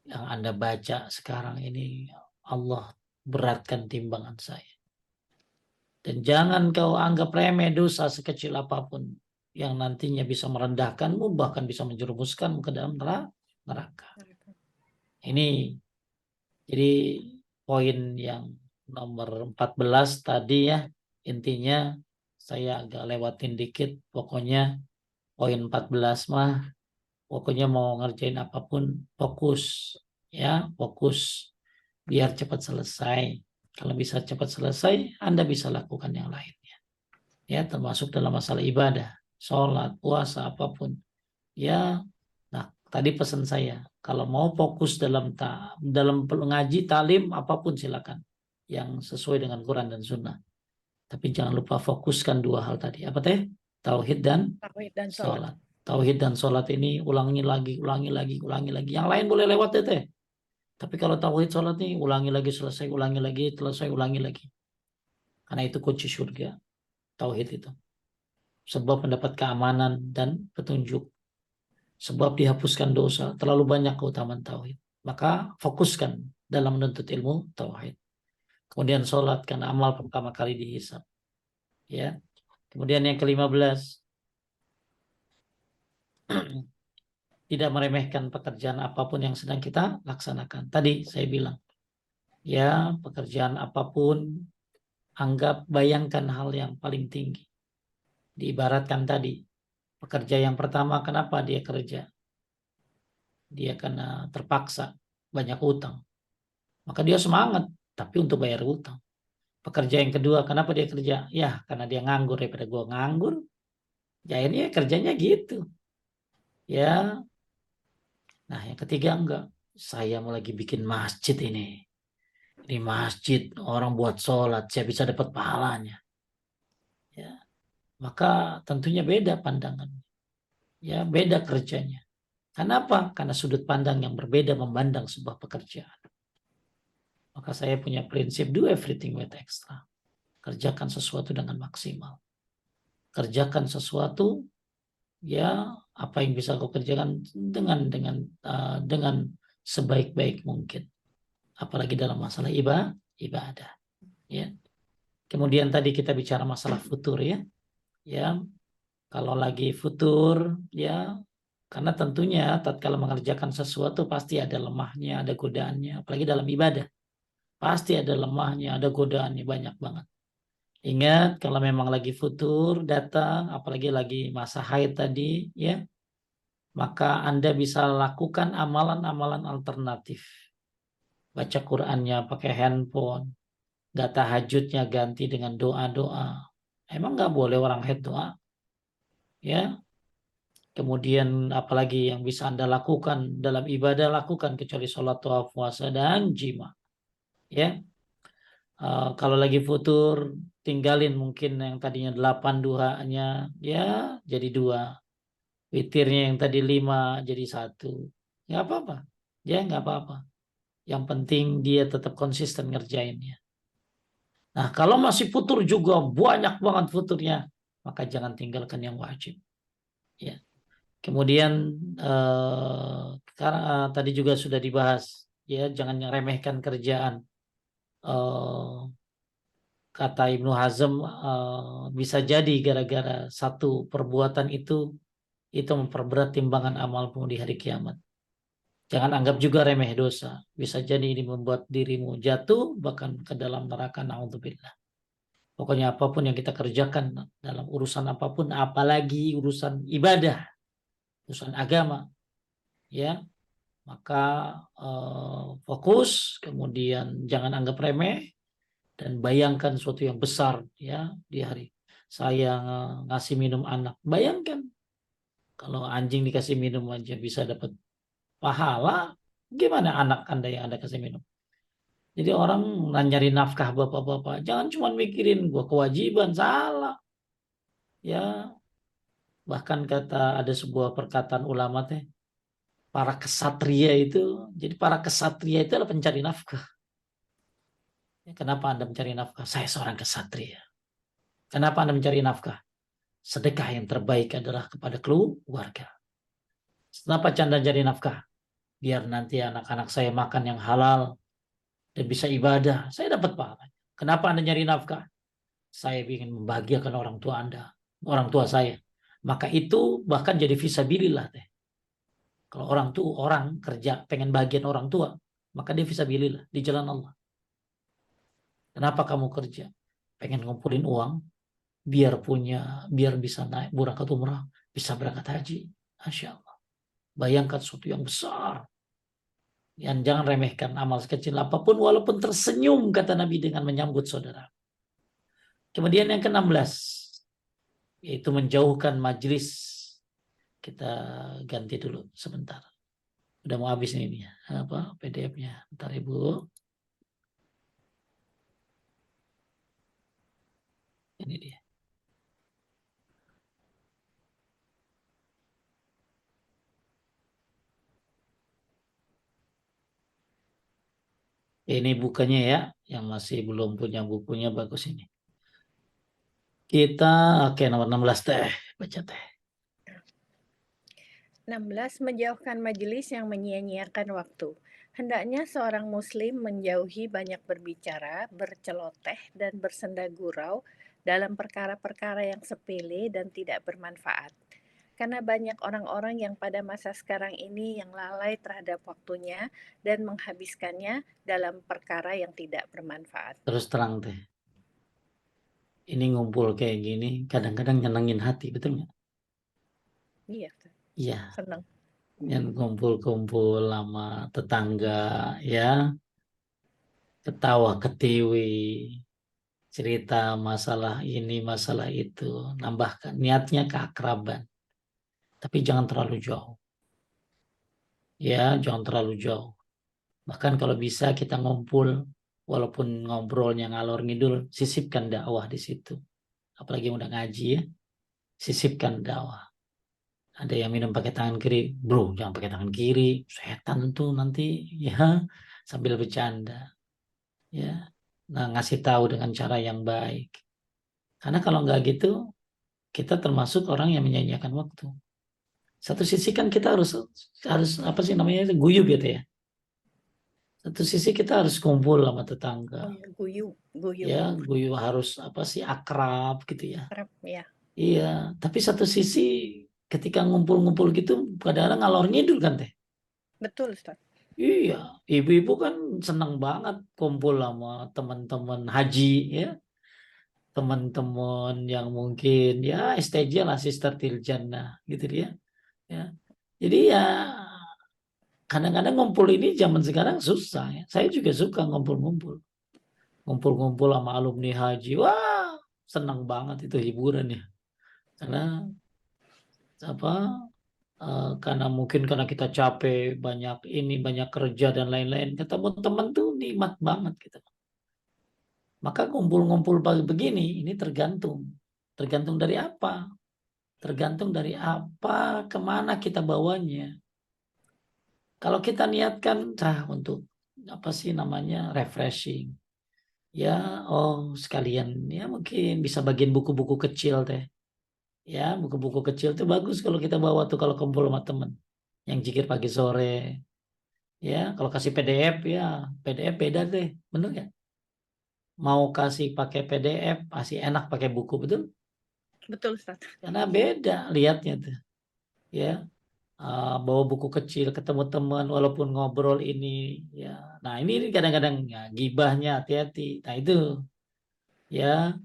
Anda baca sekarang ini, Allah beratkan timbangan saya. Dan jangan kau anggap remeh dosa sekecil apapun yang nantinya bisa merendahkanmu, bahkan bisa menjerumuskanmu ke dalam neraka. Ini jadi poin yang nomor 14 tadi ya. Intinya saya agak lewatin dikit. Pokoknya poin 14 mah, pokoknya mau ngerjain apapun fokus. Ya, fokus biar cepat selesai. Kalau bisa cepat selesai, Anda bisa lakukan yang lainnya. Ya, termasuk dalam masalah ibadah, sholat, puasa, apapun. Ya, nah tadi pesan saya, kalau mau fokus dalam ngaji, talim, apapun silakan. Yang sesuai dengan Quran dan Sunnah. Tapi jangan lupa fokuskan dua hal tadi. Apa teh? Tauhid dan tauhid dan sholat. sholat. Tauhid dan sholat ini ulangi lagi, ulangi lagi, ulangi lagi. Yang lain boleh lewat deh teh. Tapi kalau tauhid sholat nih, ulangi lagi, selesai, ulangi lagi, selesai, ulangi lagi. Karena itu kunci surga. Tauhid itu. sebab mendapat keamanan dan petunjuk, sebab dihapuskan dosa, terlalu banyak keutamaan tauhid. Maka fokuskan dalam menuntut ilmu tauhid. Kemudian sholat, karena amal pertama kali dihisab. Ya. Kemudian yang ke-15, tidak meremehkan pekerjaan apapun yang sedang kita laksanakan. Tadi saya bilang, ya pekerjaan apapun, bayangkan hal yang paling tinggi. Diibaratkan tadi, pekerja yang pertama, kenapa dia kerja? Dia karena terpaksa, banyak utang. Maka dia semangat, tapi untuk bayar utang. Pekerja yang kedua, kenapa dia kerja? Ya, karena dia nganggur, daripada gue nganggur. Ya akhirnya kerjanya gitu. Ya, nah yang ketiga enggak. Saya mau lagi bikin masjid ini. Ini masjid, orang buat sholat, saya bisa dapat pahalanya. Ya, maka tentunya beda pandangan. Ya, beda kerjanya. Kenapa? Karena sudut pandang yang berbeda memandang sebuah pekerjaan. Maka saya punya prinsip, do everything with extra. Kerjakan sesuatu dengan maksimal. Kerjakan sesuatu, ya apa yang bisa kau kerjakan dengan sebaik-baik mungkin. Apalagi dalam masalah ibadah. Ya. Kemudian tadi kita bicara masalah futur ya. Ya, kalau lagi futur ya, karena tentunya tatkala mengerjakan sesuatu pasti ada lemahnya, ada godaannya, apalagi dalam ibadah. Pasti ada lemahnya, ada godaannya banyak banget. Ingat kalau memang lagi futur datang, apalagi lagi masa haid tadi ya, maka Anda bisa lakukan amalan-amalan alternatif. Baca Qur'annya pakai handphone, nggak tahajudnya ganti dengan doa-doa. Emang nggak boleh orang haid doa? Ya, kemudian apalagi yang bisa Anda lakukan dalam ibadah, lakukan kecuali sholat, tawaf, puasa, dan jima. Ya, kalau lagi futur, tinggalin mungkin yang tadinya 8 duhanya, ya jadi 2. Witirnya yang tadi 5 jadi 1. Nggak apa-apa. Ya nggak apa-apa. Yang penting dia tetap konsisten ngerjainnya. Nah, kalau masih futur juga banyak banget futurnya, maka jangan tinggalkan yang wajib. Ya. Kemudian karena tadi juga sudah dibahas, ya jangan remehkan kerjaan. Eh, Kata Ibnu Hazm, bisa jadi gara-gara satu perbuatan itu memperberat timbangan amalmu di hari kiamat. Jangan anggap juga remeh dosa. Bisa jadi ini membuat dirimu jatuh bahkan ke dalam neraka, naudzubillah. Pokoknya apapun yang kita kerjakan dalam urusan apapun, apalagi urusan ibadah, urusan agama, ya, maka fokus, kemudian jangan anggap remeh dan bayangkan sesuatu yang besar, ya, di hari saya ngasih minum anak. Bayangkan kalau anjing dikasih minum aja bisa dapat pahala, gimana anak Anda yang Anda kasih minum? Jadi orang nyari nafkah bapak-bapak, jangan cuma mikirin gua kewajiban, salah. Ya, bahkan ada sebuah perkataan ulama teh, para kesatria itu, jadi para kesatria itu adalah pencari nafkah. Ya, kenapa Anda mencari nafkah? Saya seorang kesatria. Kenapa Anda mencari nafkah? Sedekah yang terbaik adalah kepada keluarga. Kenapa Anda cari nafkah? Biar nanti anak-anak saya makan yang halal dan bisa ibadah. Saya dapat pahala. Kenapa Anda nyari nafkah? Saya ingin membahagiakan orang tua Anda, orang tua saya. Maka itu bahkan jadi fisabilillah teh. Kalau orang kerja pengen bagian orang tua, maka dia fisabilillah di jalan Allah. Kenapa kamu kerja? Pengen ngumpulin uang biar bisa naik berangkat umrah, bisa berangkat haji. Masya Allah. Bayangkan sesuatu yang besar. Yang jangan remehkan amal sekecil apapun walaupun tersenyum kata Nabi dengan menyambut saudara. Kemudian yang ke-16 yaitu menjauhkan majlis. Kita ganti dulu sebentar. Udah mau habis ini apa PDF-nya. Bentar Ibu. Ini dia. Ini bukannya ya, yang masih belum punya bukunya bagus ini. Kita oke nomor 16 teh, baca teh. 16. Menjauhkan majelis yang menyia-nyiakan waktu. Hendaknya seorang muslim menjauhi banyak berbicara, berceloteh, dan bersenda gurau dalam perkara-perkara yang sepele dan tidak bermanfaat. Karena banyak orang-orang yang pada masa sekarang ini yang lalai terhadap waktunya dan menghabiskannya dalam perkara yang tidak bermanfaat. Terus terang teh. Ini ngumpul kayak gini, kadang-kadang nyenengin hati, betul nggak? Iya, Iya, senang. yang kumpul-kumpul sama tetangga, ya, ketawa ketiwi, cerita masalah ini, masalah itu, nambahkan niatnya keakraban, tapi jangan terlalu jauh, ya, jangan terlalu jauh. Bahkan kalau bisa kita ngumpul, walaupun ngobrolnya ngalor ngidul, sisipkan dakwah di situ. Apalagi yang udah ngaji ya, sisipkan dakwah. Ada yang minum pakai tangan kiri, bro, jangan pakai tangan kiri, setan tuh nanti, ya, sambil bercanda, ya. Nah, ngasih tahu dengan cara yang baik. Karena kalau nggak gitu, kita termasuk orang yang menyanyiakan waktu. Satu sisi kan kita harus harus apa sih namanya itu guyub gitu ya. Satu sisi kita harus kumpul sama tetangga, Oh ya, guyub, guyub. ya, guyub harus apa sih akrab gitu ya. Kerap ya. Iya, tapi satu sisi ketika ngumpul-ngumpul gitu kadang-kadang ngalor ngidul kan teh. Betul, Ustaz. Iya, ibu-ibu kan senang banget kumpul sama teman-teman haji ya, teman-teman yang mungkin ya STJ lah Sister Tiljana gitu dia. Ya. Jadi ya kadang-kadang ngumpul ini zaman sekarang susah ya. Saya juga suka ngumpul-ngumpul. Ngumpul-ngumpul sama alumni haji. Wah, senang banget itu hiburan ya. Karena apa karena mungkin karena kita capek banyak ini banyak kerja dan lain-lain ketemu teman tuh nikmat banget gitu. Maka ngumpul-ngumpul begini ini tergantung. Tergantung dari apa? Tergantung dari apa, kemana kita bawanya. Kalau kita niatkan, untuk apa sih namanya, refreshing. Ya, oh sekalian, ya mungkin bisa bagian buku-buku kecil teh. Ya, buku-buku kecil tuh bagus kalau kita bawa tuh kalau kumpul sama temen. Yang jikir pagi sore. Ya, kalau kasih PDF, ya PDF beda deh. Bener ya? Mau kasih pakai PDF, masih enak pakai buku, betul? Betul, Ustaz. Karena beda lihatnya tuh, ya. Bawa buku kecil, ketemu teman, walaupun ngobrol ini, ya. Nah ini kadang-kadang ya gibahnya hati-hati. Nah itu, ya,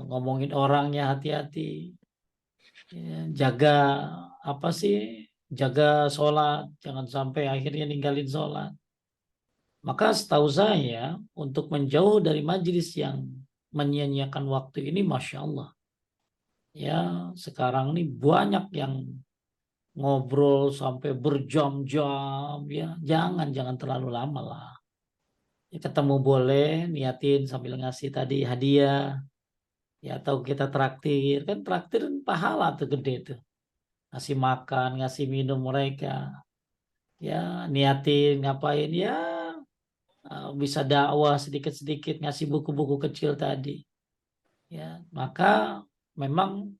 ngomongin orangnya hati-hati. Ya, jaga apa sih? Jaga sholat, jangan sampai akhirnya ninggalin sholat. Maka setahu saya untuk menjauh dari majelis yang menyia-nyiakan waktu ini, masya Allah. Ya, sekarang ini banyak yang ngobrol sampai berjam-jam ya jangan terlalu lama lah ya, ketemu boleh niatin sambil ngasih tadi hadiah ya atau kita traktir kan traktir kan pahala tuh gede tuh ngasih makan ngasih minum mereka ya niatin ngapain ya bisa dakwah sedikit-sedikit ngasih buku-buku kecil tadi ya maka memang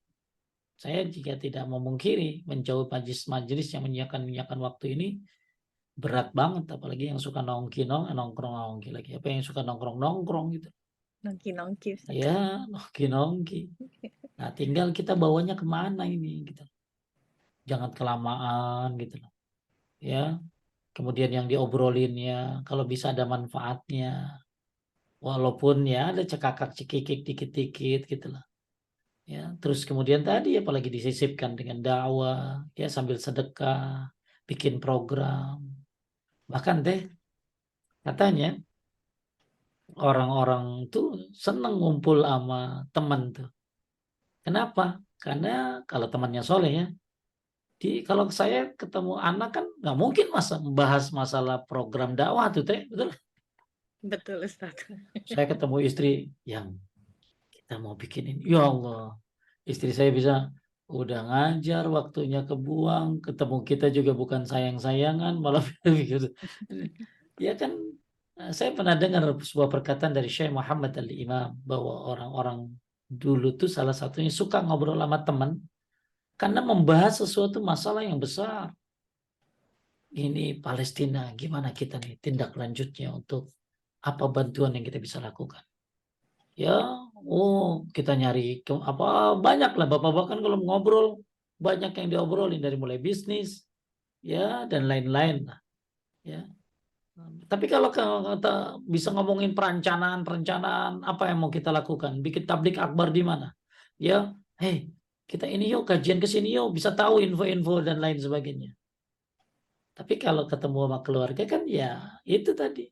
saya juga tidak memungkiri menjauh majelis-majelis yang menyiapkan waktu ini berat banget apalagi yang suka nongkrong nongki lagi apa yang suka nongkrong nongkrong gitu Nongki-nongki, Ustaz. ya nongki nongki nah tinggal kita bawanya kemana ini gitu jangan kelamaan gitu loh ya kemudian yang diobrolinnya kalau bisa ada manfaatnya walaupun ya ada cekakak cekikik dikit-dikit gitu loh ya terus kemudian tadi apalagi disisipkan dengan dakwah ya sambil sedekah bikin program bahkan teh katanya orang-orang tuh seneng ngumpul sama teman tuh. Kenapa? Karena kalau temannya soleh ya, kalau saya ketemu anak kan nggak mungkin masa membahas masalah program dakwah tuh teh, betul? Betul, Ustaz. Saya ketemu istri yang kita mau bikin ini, ya Allah, istri saya bisa udah ngajar waktunya kebuang, ketemu kita juga bukan sayang-sayangan, malah gitu. Ya kan, saya pernah dengar sebuah perkataan dari Syekh Muhammad Al-Imam bahwa orang-orang dulu tuh salah satunya suka ngobrol sama teman karena membahas sesuatu masalah yang besar. Ini Palestina, gimana kita nih tindak lanjutnya untuk apa bantuan yang kita bisa lakukan? Ya, kita nyari apa banyak lah bapak-bapak kan kalau ngobrol banyak yang diobrolin dari mulai bisnis ya dan lain-lain lah ya. Tapi kalau kita bisa ngomongin perencanaan apa yang mau kita lakukan, bikin tablik akbar di mana? Ya, kita ini yuk kajian ke sini yuk, bisa tahu info-info dan lain sebagainya. Tapi kalau ketemu sama keluarga kan ya itu tadi.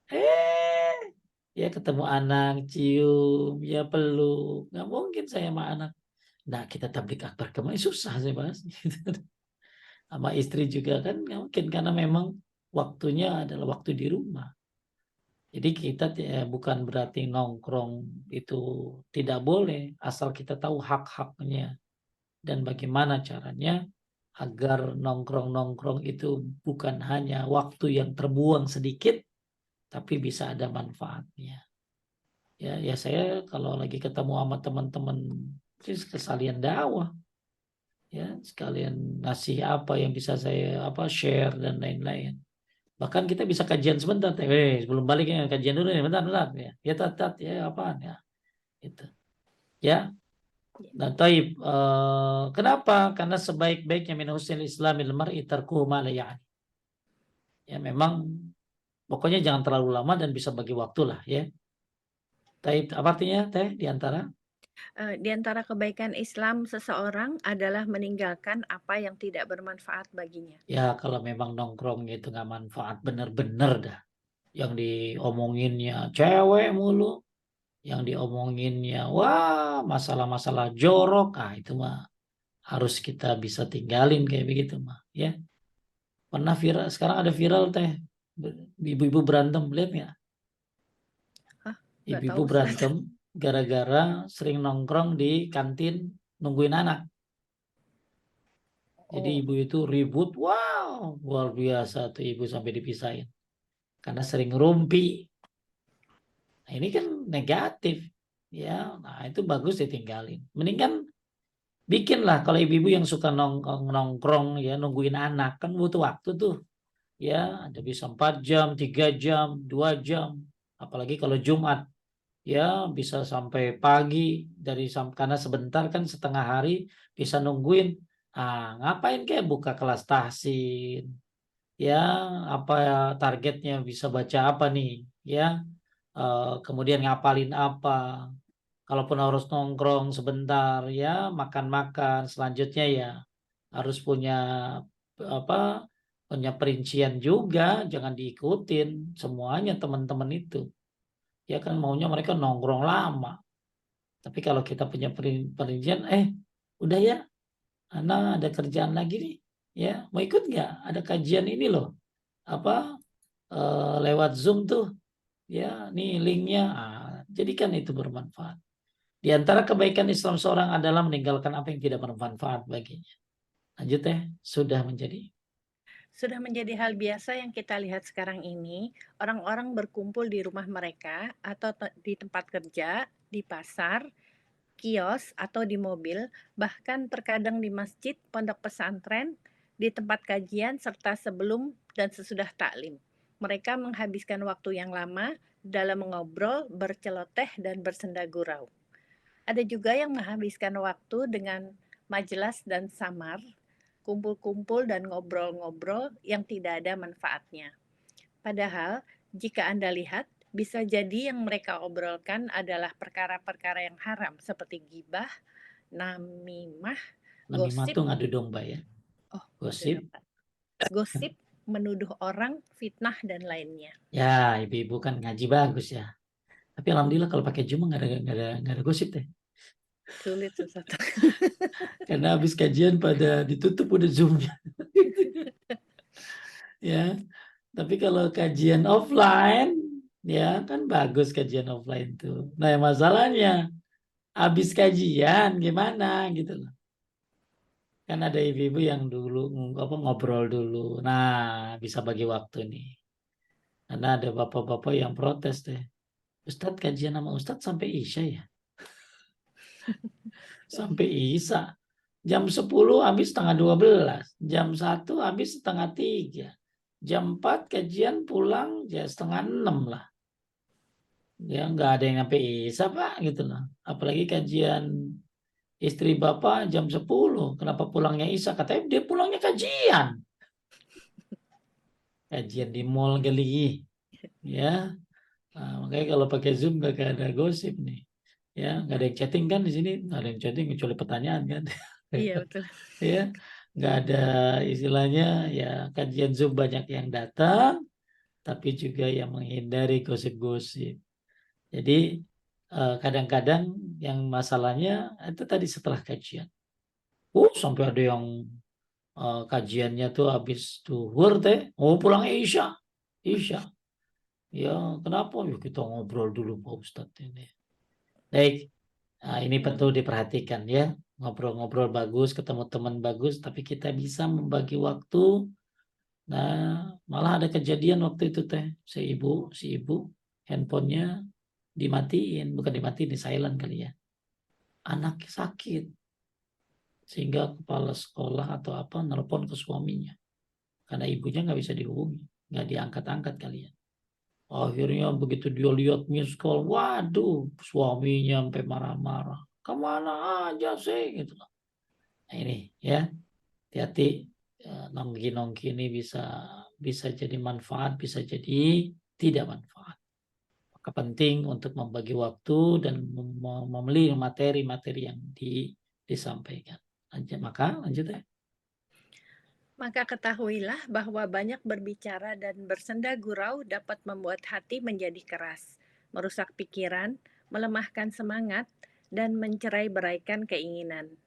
Eh, ya ketemu anak, cium, ya peluk. Nggak mungkin saya sama anak. Nah, kita tablik akbar kemana? Susah sih, Mas. Sama istri juga kan nggak mungkin karena memang waktunya adalah waktu di rumah. Jadi kita bukan berarti nongkrong itu tidak boleh, asal kita tahu hak-haknya dan bagaimana caranya agar nongkrong-nongkrong itu bukan hanya waktu yang terbuang sedikit, tapi bisa ada manfaatnya. Ya saya kalau lagi ketemu sama teman-teman, sekalian dakwah, ya sekalian ngasih apa yang bisa saya share dan lain-lain. Bahkan kita bisa kajian sebentar, sebelum balik ya kajian dulu nih, bentar, ya tat, ya apaan ya, itu, ya. Nah, taib, kenapa? Karena sebaik-baiknya min husnil islamil mar'i tarkuhu ma la ya'ni. Ya memang pokoknya jangan terlalu lama dan bisa bagi waktu lah ya. Taib, apa artinya teh di antara? Di antara kebaikan Islam seseorang adalah meninggalkan apa yang tidak bermanfaat baginya. Ya kalau memang nongkrong itu nggak manfaat bener-bener dah. Yang diomonginnya cewek mulu, yang diomonginnya wah masalah-masalah jorok, itu mah harus kita bisa tinggalin kayak begitu mah ya. Pernah viral, sekarang ada viral teh ibu-ibu berantem, lihat nggak? Hah, nggak Ibu-ibu tahu, Ustaz. berantem gara-gara sering nongkrong di kantin nungguin anak. Jadi Oh, ibu itu ribut, wow luar biasa tuh ibu sampai dipisahin karena sering rumpi. Nah, ini kan negatif ya. Nah itu bagus ditinggalin. Mendingan bikinlah kalau ibu-ibu yang suka nongkrong ya nungguin anak kan butuh waktu tuh ya, ada bisa 4 jam, 3 jam, 2 jam, apalagi kalau Jumat ya bisa sampai pagi karena sebentar kan setengah hari bisa nungguin. Ngapain kayak buka kelas tahsin ya, apa ya targetnya bisa baca apa nih ya, kemudian ngapalin apa. Kalaupun harus nongkrong sebentar ya makan-makan, selanjutnya ya harus apa punya perincian juga, jangan diikutin semuanya teman-teman itu. Ya kan maunya mereka nongkrong lama. Tapi kalau kita punya perincian, udah ya, Ana ada kerjaan lagi nih. Ya, mau ikut nggak? Ada kajian ini loh. Apa lewat Zoom tuh. Ya, nih linknya. Jadikan itu bermanfaat. Di antara kebaikan Islam seorang adalah meninggalkan apa yang tidak bermanfaat baginya. Lanjut sudah menjadi. Sudah menjadi hal biasa yang kita lihat sekarang ini, orang-orang berkumpul di rumah mereka atau di tempat kerja, di pasar, kios, atau di mobil, bahkan terkadang di masjid, pondok pesantren, di tempat kajian, serta sebelum dan sesudah taklim. Mereka menghabiskan waktu yang lama dalam mengobrol, berceloteh, dan bersenda gurau. Ada juga yang menghabiskan waktu dengan majelis dan samar, kumpul-kumpul dan ngobrol-ngobrol yang tidak ada manfaatnya. Padahal, jika Anda lihat, bisa jadi yang mereka obrolkan adalah perkara-perkara yang haram seperti gibah, namimah, Namimah gosip, tuh ngadu domba ya. oh, Gosip. gosip, menuduh orang, fitnah, dan lainnya. Ya, ibu-ibu kan ngaji bagus ya. Tapi alhamdulillah kalau pakai Zoom nggak ada gosip deh. Sulit susah. Karena habis kajian pada ditutup udah Zoom-nya. Ya, tapi kalau kajian offline ya kan bagus kajian offline tuh. Nah, masalahnya habis kajian gimana gitu loh. Kan ada ibu-ibu yang dulu ngobrol dulu. Nah, bisa bagi waktu nih. Karena ada bapak-bapak yang protes deh. Ustadz kajian sama Ustadz sampai Isya ya. Sampai Isya. Jam 10 habis setengah 12. Jam 1 habis setengah 3. Jam 4 kajian pulang ya setengah 6 lah. Ya nggak ada yang sampai Isya Pak gitu loh. Apalagi kajian istri Bapak jam 10. Kenapa pulangnya Isya? Katanya dia pulangnya kajian. Kajian di mall kali. Ya. Nah, makanya kalau pakai Zoom gak ada gosip nih. Ya, nggak ada yang chatting kan di sini, nggak ada yang chatting kecuali pertanyaan kan. Iya betul. Ya, nggak ada istilahnya ya kajian Zoom banyak yang datang, tapi juga yang menghindari gosip-gosip. Jadi kadang-kadang yang masalahnya itu tadi setelah kajian. Sampai ada yang kajiannya tuh habis zuhur teh, pulang Isya. Isya. Ya, kenapa? Ya kita ngobrol dulu Pak Ustadz ini. Baik, ini perlu diperhatikan ya. Ngobrol-ngobrol bagus, ketemu teman bagus, tapi kita bisa membagi waktu. Nah, malah ada kejadian waktu itu teh, si ibu handphonenya dimatiin, bukan dimatiin, di silent kali ya. Anaknya sakit, sehingga kepala sekolah atau apa nelpon ke suaminya, karena ibunya nggak bisa dihubungi, nggak diangkat-angkat kali ya. Akhirnya begitu dia lihat miss call, waduh, suaminya sampai marah-marah. Kemana aja sih gitu. Nah ini ya, hati-hati, nongki-nongki ini bisa jadi manfaat, bisa jadi tidak manfaat. Maka penting untuk membagi waktu dan membeli materi-materi yang disampaikan. Lanjut ya. Maka ketahuilah bahwa banyak berbicara dan bersenda gurau dapat membuat hati menjadi keras, merusak pikiran, melemahkan semangat, dan mencerai-beraikan keinginan.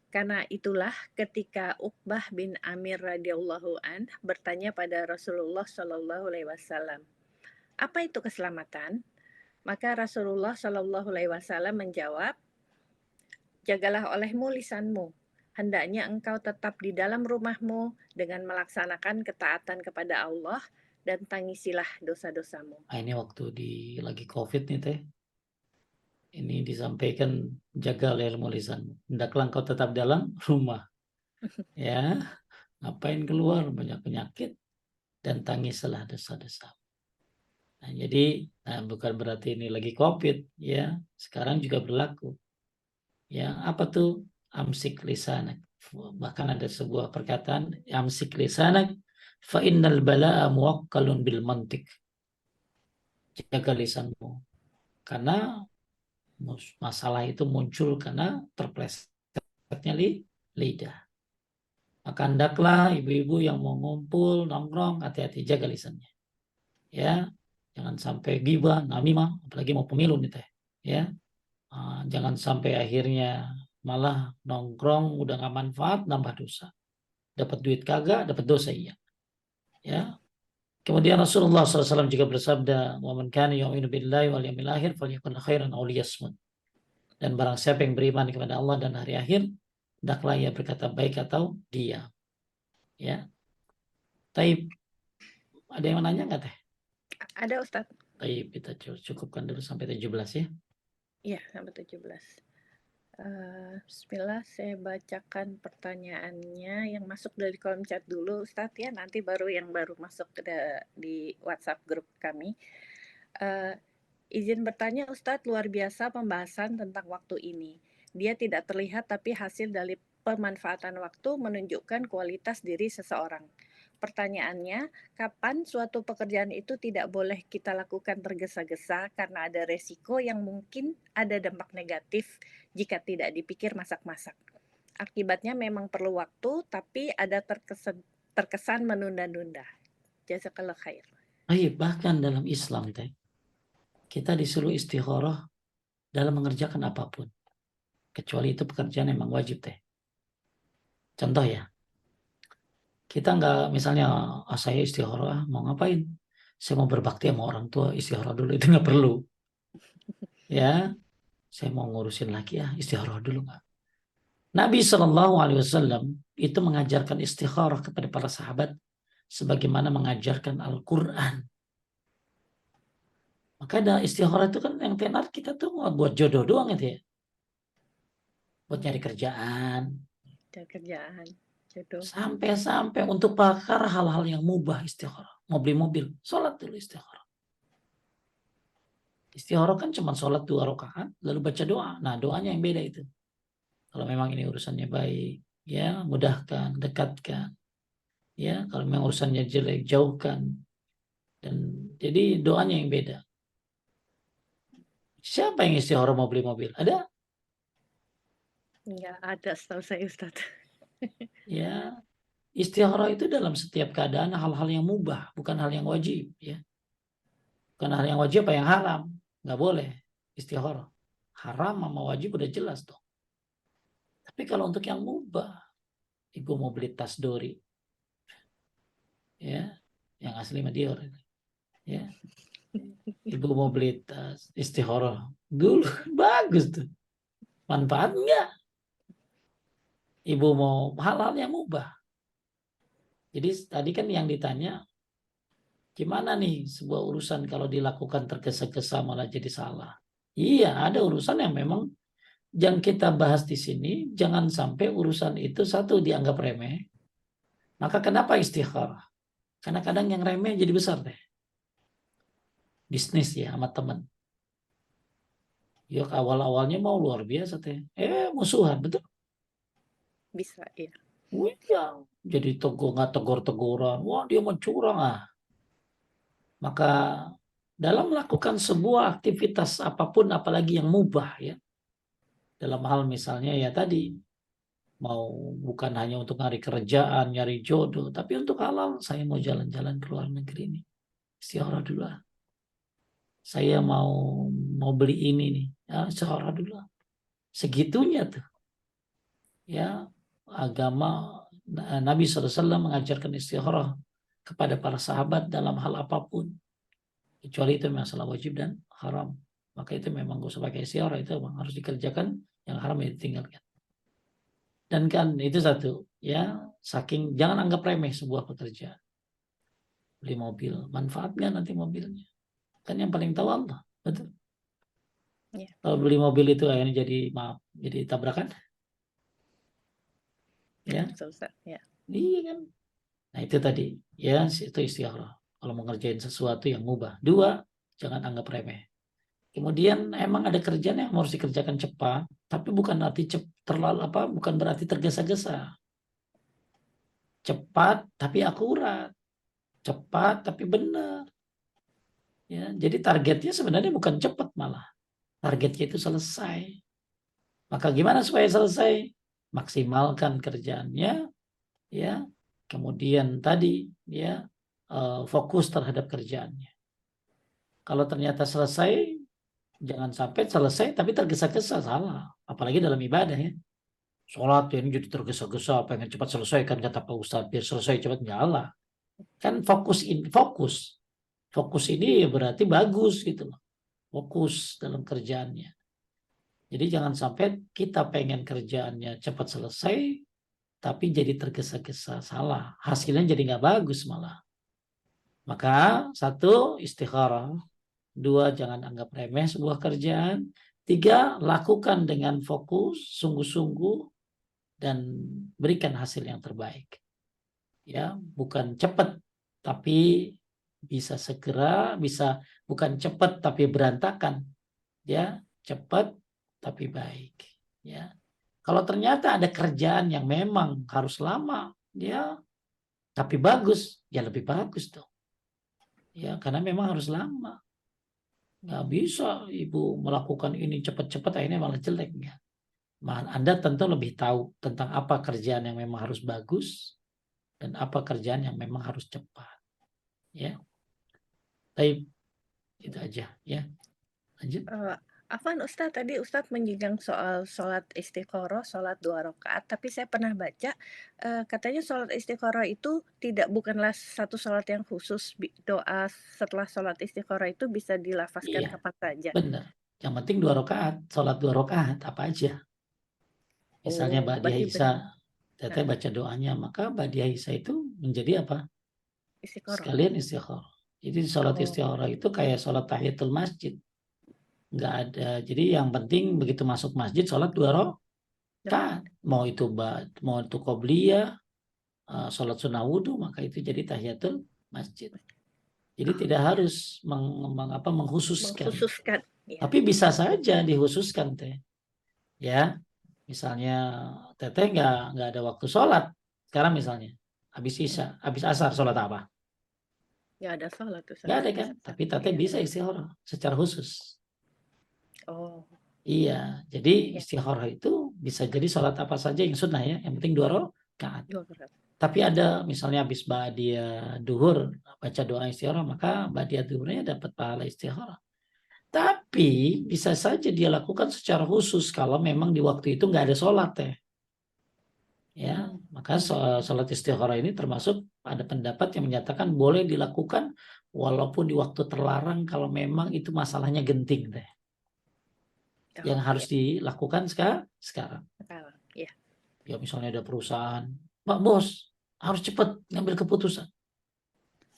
Karena itulah ketika Uqbah bin Amir radhiyallahu an bertanya pada Rasulullah shallallahu alaihi wasallam, "Apa itu keselamatan?" Maka Rasulullah shallallahu alaihi wasallam menjawab, "Jagalah olehmu lisanmu. Hendaknya engkau tetap di dalam rumahmu dengan melaksanakan ketaatan kepada Allah dan tangisilah dosa-dosamu." Nah, ini waktu lagi COVID nih teh. Ini disampaikan, jaga ilmu lisanmu. Hendaklah engkau tetap dalam rumah. Ya, ngapain keluar, banyak penyakit, dan tangislah dosa-dosa. Nah, jadi bukan berarti ini lagi COVID ya, sekarang juga berlaku. Ya, apa tuh amsik lisanak? Bahkan ada sebuah perkataan, amsik lisanak fa innal bala'a muwakkalun bil mantik. Jaga lisanmu karena masalah itu muncul karena terplesetnya lidah. Maka hendaklah ibu-ibu yang mau ngumpul nongkrong, hati-hati, jaga lisannya. Ya, jangan sampai gibah, namimah, apalagi mau pemilu nih teh. Ya, jangan sampai akhirnya malah nongkrong udah nggak manfaat, nambah dosa. Dapat duit kagak, dapat dosa iya. Ya. Kemudian Rasulullah SAW juga bersabda, "Wa man kana yu'minu billahi wal yawmil akhir falyakul khairan aw liyasmut." Dan barang siapa yang beriman kepada Allah dan hari akhir, hendaklah ia berkata baik atau diam. Ya. Taib, ada yang menanya nggak teh? Ada Ustadz? Taib, kita cukupkan dulu sampai 17 ya. Iya, sampai 17. Bismillah, saya bacakan pertanyaannya yang masuk dari kolom chat dulu Ustadz ya, nanti baru yang baru masuk di WhatsApp grup kami. Izin bertanya Ustadz, luar biasa pembahasan tentang waktu ini. Dia tidak terlihat tapi hasil dari pemanfaatan waktu menunjukkan kualitas diri seseorang. Pertanyaannya, kapan suatu pekerjaan itu tidak boleh kita lakukan tergesa-gesa karena ada resiko yang mungkin ada dampak negatif jika tidak dipikir masak-masak. Akibatnya memang perlu waktu, tapi ada terkesan menunda-nunda. Jazakallah khair. Bahkan dalam Islam teh, kita disuruh istikharah dalam mengerjakan apapun. Kecuali itu pekerjaan memang wajib teh. Contoh ya, kita nggak misalnya, saya istikharah mau ngapain? Saya mau berbakti sama orang tua, istikharah dulu, itu nggak perlu. Ya, saya mau ngurusin lagi ya, istikharah dulu nggak. Nabi SAW itu mengajarkan istikharah kepada para sahabat sebagaimana mengajarkan Al-Quran. Maka ada istikharah itu kan yang tenar kita tuh buat jodoh doang itu ya. buat nyari kerjaan, dan kerjaan, jodoh. sampai-sampai untuk perkara hal-hal yang mubah istikharah. Mau beli mobil, sholat dulu istikharah. Istikharah kan cuma sholat 2 rakaat, lalu baca doa. Nah, doanya yang beda itu. Kalau memang ini urusannya baik, ya mudahkan, dekatkan. Ya, kalau memang urusannya jelek, jauhkan. Dan jadi doanya yang beda. Siapa yang istikharah mau beli mobil? Ada? Nggak ada setahu saya Ustadz. Ya, istikharah itu dalam setiap keadaan hal-hal yang mubah, bukan hal yang wajib. Ya, bukan hal yang wajib apa yang haram. Nggak boleh istikharah. Haram sama wajib udah jelas dong. Tapi kalau untuk yang mubah, ibu mau beli tas Dori, ya, yang asli Madior, ya, ibu mau beli tas istikharah dulu, bagus tuh, manfaatnya. Ibu mau hal-hal yang mubah. Jadi tadi kan yang ditanya, gimana nih sebuah urusan kalau dilakukan tergesa-gesa malah jadi salah. Iya, ada urusan yang memang yang kita bahas di sini, jangan sampai urusan itu satu dianggap remeh. Maka kenapa istikharah? Karena kadang yang remeh jadi besar deh. Bisnis ya sama teman. Ya awal-awalnya mau luar biasa teh. Musuhan, betul? Bisa, ya. Wih, ya. Jadi nggak tegur-teguran. Wah, dia mau curang ah. Maka dalam melakukan sebuah aktivitas apapun, apalagi yang mubah ya, dalam hal misalnya ya tadi, mau bukan hanya untuk nyari kerjaan, nyari jodoh, tapi untuk halal, saya mau jalan-jalan ke luar negeri ini, istikharah dulu lah. Saya mau beli ini nih, ya istikharah dulu lah. Segitunya tuh, ya agama Nabi SAW mengajarkan istikharah kepada para sahabat dalam hal apapun. Kecuali itu masalah wajib dan haram, maka itu memang gak usah pakai istikharah, itu memang harus dikerjakan, yang haram ya ditinggalkan. Dan kan itu satu, ya saking jangan anggap remeh sebuah pekerjaan. Beli mobil, manfaatnya nanti mobilnya, kan yang paling tahu Allah, betul. Ya. Kalau beli mobil itu akhirnya jadi tabrakan, ya Ustadz, ya. iya kan. Nah itu tadi, ya itu istikharah kalau mengerjain sesuatu yang mubah. Dua, jangan anggap remeh. Kemudian emang ada kerjaan yang harus dikerjakan cepat, tapi bukan arti terlalu bukan berarti tergesa-gesa. Cepat tapi akurat, cepat tapi benar. Ya, jadi targetnya sebenarnya bukan cepat malah. Targetnya itu selesai. Maka gimana supaya selesai? Maksimalkan kerjaannya, ya. Kemudian tadi, ya, fokus terhadap kerjaannya. Kalau ternyata selesai, jangan sampai selesai tapi tergesa-gesa, salah. Apalagi dalam ibadah ya. Sholat ya, ini jadi tergesa-gesa, pengen cepat selesai kan kata Pak Ustadz, biar selesai cepat, nyala. Kan fokus. Fokus ini ya berarti bagus gitu loh. Fokus dalam kerjaannya. Jadi jangan sampai kita pengen kerjaannya cepat selesai, tapi jadi tergesa-gesa, salah. Hasilnya jadi nggak bagus malah. Maka satu, istikharah. Dua, jangan anggap remeh sebuah kerjaan. Tiga, lakukan dengan fokus, sungguh-sungguh, dan berikan hasil yang terbaik. Ya, bukan cepat, tapi bisa segera, bukan cepat tapi berantakan. Ya, cepat tapi baik. Ya, kalau ternyata ada kerjaan yang memang harus lama, ya, tapi bagus, ya lebih bagus dong. Ya, karena memang harus lama. Nggak bisa ibu melakukan ini cepat-cepat, akhirnya malah jelek. Ya. Anda tentu lebih tahu tentang apa kerjaan yang memang harus bagus dan apa kerjaan yang memang harus cepat. Ya, baik, itu aja. Ya, lanjut. Afwan Ustadz, tadi Ustadz menyinggung soal sholat istikharah, sholat 2 rakaat, tapi saya pernah baca katanya sholat istikharah itu bukanlah satu sholat yang khusus, doa setelah sholat istikharah itu bisa dilafazkan Iya, kapan saja. benar. Yang penting 2 rakaat, sholat 2 rakaat apa aja. Misalnya Oh, Ba'diyah berarti Isya, nah, teteh baca doanya, maka Ba'diyah Isya itu menjadi apa? istikharah. Sekalian istikharah. Jadi sholat Oh, istikharah itu kayak sholat tahiyatul masjid. Nggak ada. Jadi yang penting begitu masuk masjid, sholat 2 rakaat. Kan mau itu qobliyah, sholat sunnah wudhu, maka itu jadi tahiyatul masjid. Jadi tidak harus mengkhususkan. Mengkhususkan. Ya. Tapi bisa saja dikhususkan teh. Ya, misalnya teteh nggak ada waktu sholat. Sekarang misalnya habis isya, habis asar sholat apa? Nggak ada sholat tuh Nggak ada habis kan? asar. Tapi teteh Iya. bisa istikharah secara khusus. Oh, Iya, jadi ya. istikharah itu bisa jadi sholat apa saja yang sunnah ya. Yang penting 2 rakaat. 2 rakaat. Tapi ada misalnya habis ba'diyah duhur baca doa istikharah, maka ba'diyah duhurnya dapat pahala istikharah. Tapi bisa saja dia lakukan secara khusus kalau memang di waktu itu nggak ada sholat ya. Ya, maka sholat istikharah ini termasuk ada pendapat yang menyatakan boleh dilakukan walaupun di waktu terlarang kalau memang itu masalahnya genting teh. Yang Oh, harus ya. dilakukan sekarang. Sekarang, ya. Ya misalnya ada perusahaan, Pak Bos harus cepat ngambil keputusan.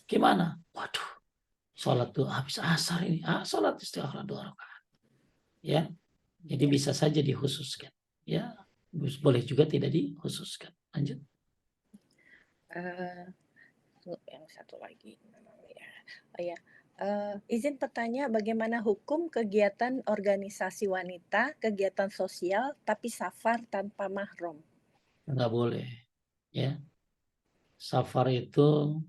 Gimana? Waduh, sholat tuh habis asar ini, sholat istikharah 2 rakaat. Ya, jadi Ya. bisa saja dikhususkan. Ya, boleh juga tidak dikhususkan. Lanjut. Yang satu lagi. Oh ya. Izin bertanya, bagaimana hukum kegiatan organisasi wanita, kegiatan sosial, tapi safar tanpa mahram? Nggak boleh. Ya, safar itu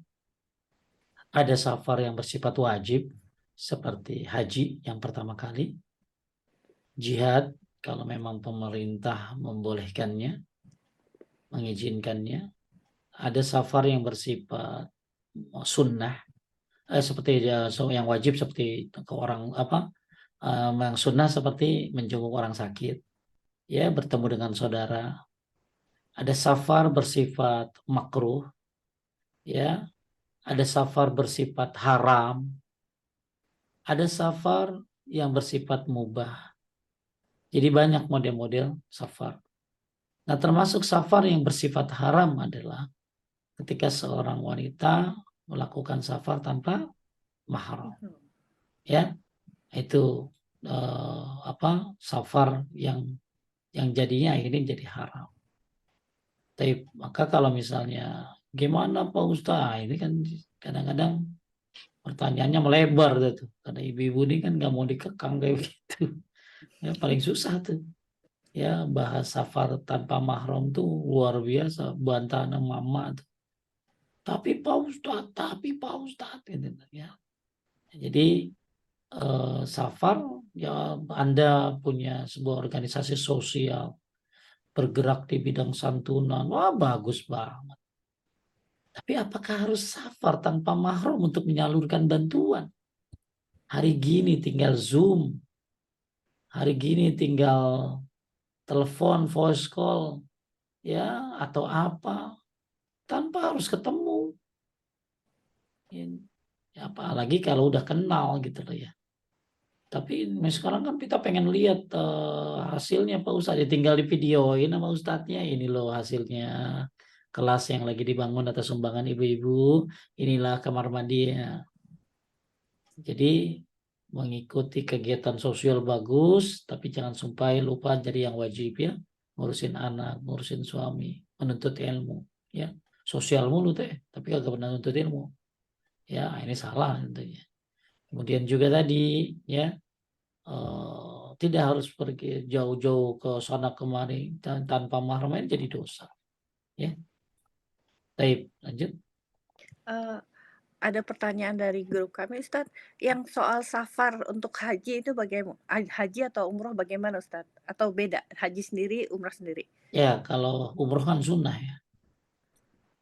ada safar yang bersifat wajib seperti haji yang pertama kali, jihad kalau memang pemerintah membolehkannya, mengizinkannya. Ada safar yang bersifat sunnah, seperti yang wajib seperti ke orang yang sunnah seperti menjenguk orang sakit, ya bertemu dengan saudara. Ada safar bersifat makruh, ya. Ada safar bersifat haram. Ada safar yang bersifat mubah. Jadi banyak model-model safar. Nah, termasuk safar yang bersifat haram adalah ketika seorang wanita melakukan safar tanpa mahram. Ya, itu safar yang jadinya akhirnya jadi haram. Tapi maka kalau misalnya gimana Pak Ustaz, ini kan kadang-kadang pertanyaannya melebar tuh. Karena ibu-ibu ini kan nggak mau dikekang kayak begitu. Ya paling susah tuh. Ya bahas safar tanpa mahram tuh luar biasa, bantahan mama tuh. Tapi Pak Ustaz gitu ya. Jadi safar ya Anda punya sebuah organisasi sosial bergerak di bidang santunan, wah bagus banget. Tapi apakah harus safar tanpa mahram untuk menyalurkan bantuan? Hari gini tinggal Zoom, hari gini tinggal telepon, voice call, ya atau apa, tanpa harus ketemu. Ya, apalagi kalau udah kenal gitu loh ya. Tapi sekarang kan kita pengen lihat hasilnya Pak Ustadz. Ya tinggal di videoin sama Ustadznya. Ini loh hasilnya kelas yang lagi dibangun atas sumbangan ibu-ibu. Inilah kamar mandinya. Jadi mengikuti kegiatan sosial bagus, tapi jangan sampai lupa jadi yang wajib ya. Ngurusin anak, ngurusin suami, menuntut ilmu. Ya, sosial mulu teh, tapi kagak pernah menuntut ilmu. Ya, ini salah tentunya. Kemudian juga tadi ya tidak harus pergi jauh-jauh ke sana kemari dan tanpa mahram jadi dosa. Ya, baik lanjut. Ada pertanyaan dari grup kami, Ustadz, yang soal safar untuk haji itu bagaimana? Haji atau umroh bagaimana, Ustadz? Atau beda? Haji sendiri, umroh sendiri? Ya, kalau umroh kan sunnah ya.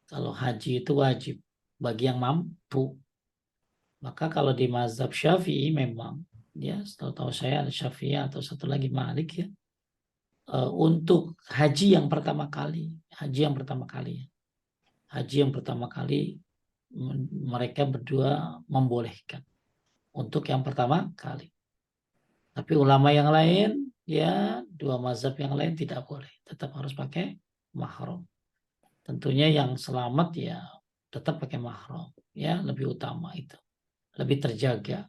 Kalau haji itu wajib bagi yang mampu. Maka kalau di mazhab Syafi'i memang ya, setahu saya ada Syafi'i atau satu lagi Malik ya. Untuk haji yang pertama kali, haji yang pertama kali, haji yang pertama kali mereka berdua membolehkan untuk yang pertama kali. Tapi ulama yang lain ya, dua mazhab yang lain tidak boleh, tetap harus pakai mahram. Tentunya yang selamat ya tetap pakai mahram, ya lebih utama itu, lebih terjaga.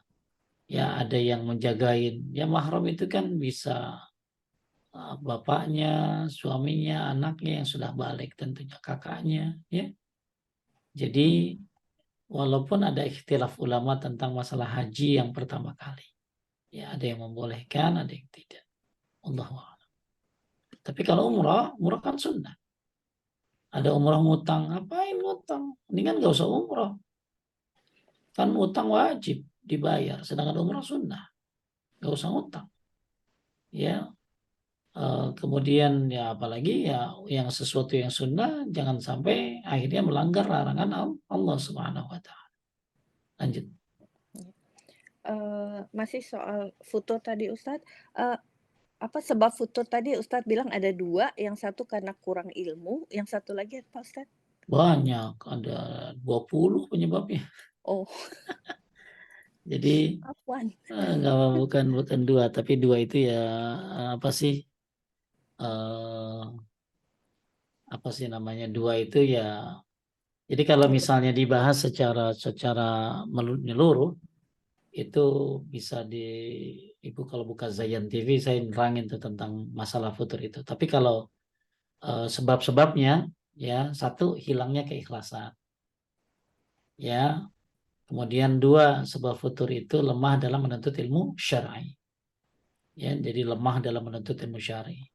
Ya ada yang menjagain. Ya mahram itu kan bisa bapaknya, suaminya, anaknya yang sudah balik, tentunya kakaknya, ya. Jadi walaupun ada ikhtilaf ulama tentang masalah haji yang pertama kali, ya ada yang membolehkan, ada yang tidak. Allahu a'lam. Tapi kalau umrah, umrah kan sunnah. Ada umrah ngutang, ngapain ngutang? Mendingan nggak usah umrah. Kan utang wajib dibayar, sedangkan umrah sunnah, nggak usah ngutang. Ya, kemudian ya apalagi ya yang sesuatu yang sunnah jangan sampai akhirnya melanggar larangan Allah Subhanahu wa taala. Lanjut. Masih soal futur tadi Ustadz, apa sebab futur tadi Ustadz bilang ada 2, yang satu karena kurang ilmu, yang satu lagi apa Ustadz? Banyak, ada 20 penyebabnya. Oh, Jadi afwan. nggak, bukan dua, tapi dua itu ya apa sih? eh Apa sih namanya? Dua itu ya. Jadi kalau misalnya dibahas secara menyeluruh, itu bisa di Ibu kalau buka Zayan TV saya nerangin tuh tentang masalah futur itu. Tapi kalau sebab-sebabnya ya, satu, hilangnya keikhlasan. Ya, kemudian dua, sebab futur itu lemah dalam menuntut ilmu syar'i. Ya, jadi lemah dalam menuntut ilmu syar'i.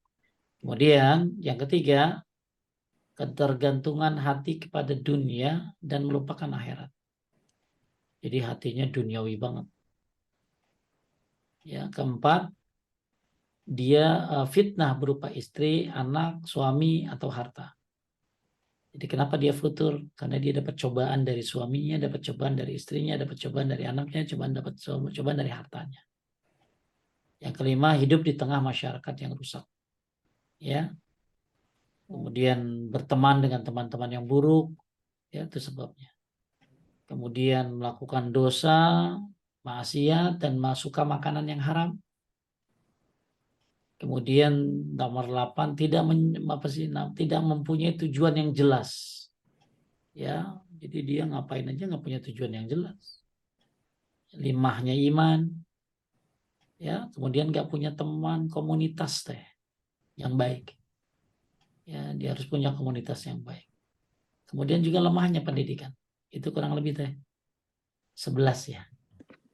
Kemudian yang ketiga, ketergantungan hati kepada dunia dan melupakan akhirat. Jadi hatinya duniawi banget. Ya, keempat, dia fitnah berupa istri, anak, suami, atau harta. Jadi kenapa dia futur? Karena dia dapat cobaan dari suaminya, dapat cobaan dari istrinya, dapat cobaan dari anaknya, cobaan dari hartanya. Yang kelima, hidup di tengah masyarakat yang rusak. Ya, kemudian berteman dengan teman-teman yang buruk, ya itu sebabnya. Kemudian melakukan dosa, maksiat, dan suka makanan yang haram. Kemudian nomor 8, tidak mempunyai tujuan yang jelas. Ya, jadi dia ngapain aja nggak punya tujuan yang jelas. Limahnya iman, ya, kemudian nggak punya teman komunitas teh yang baik. Ya, dia harus punya komunitas yang baik. Kemudian juga lemahnya pendidikan. Itu kurang lebih teh 11 ya.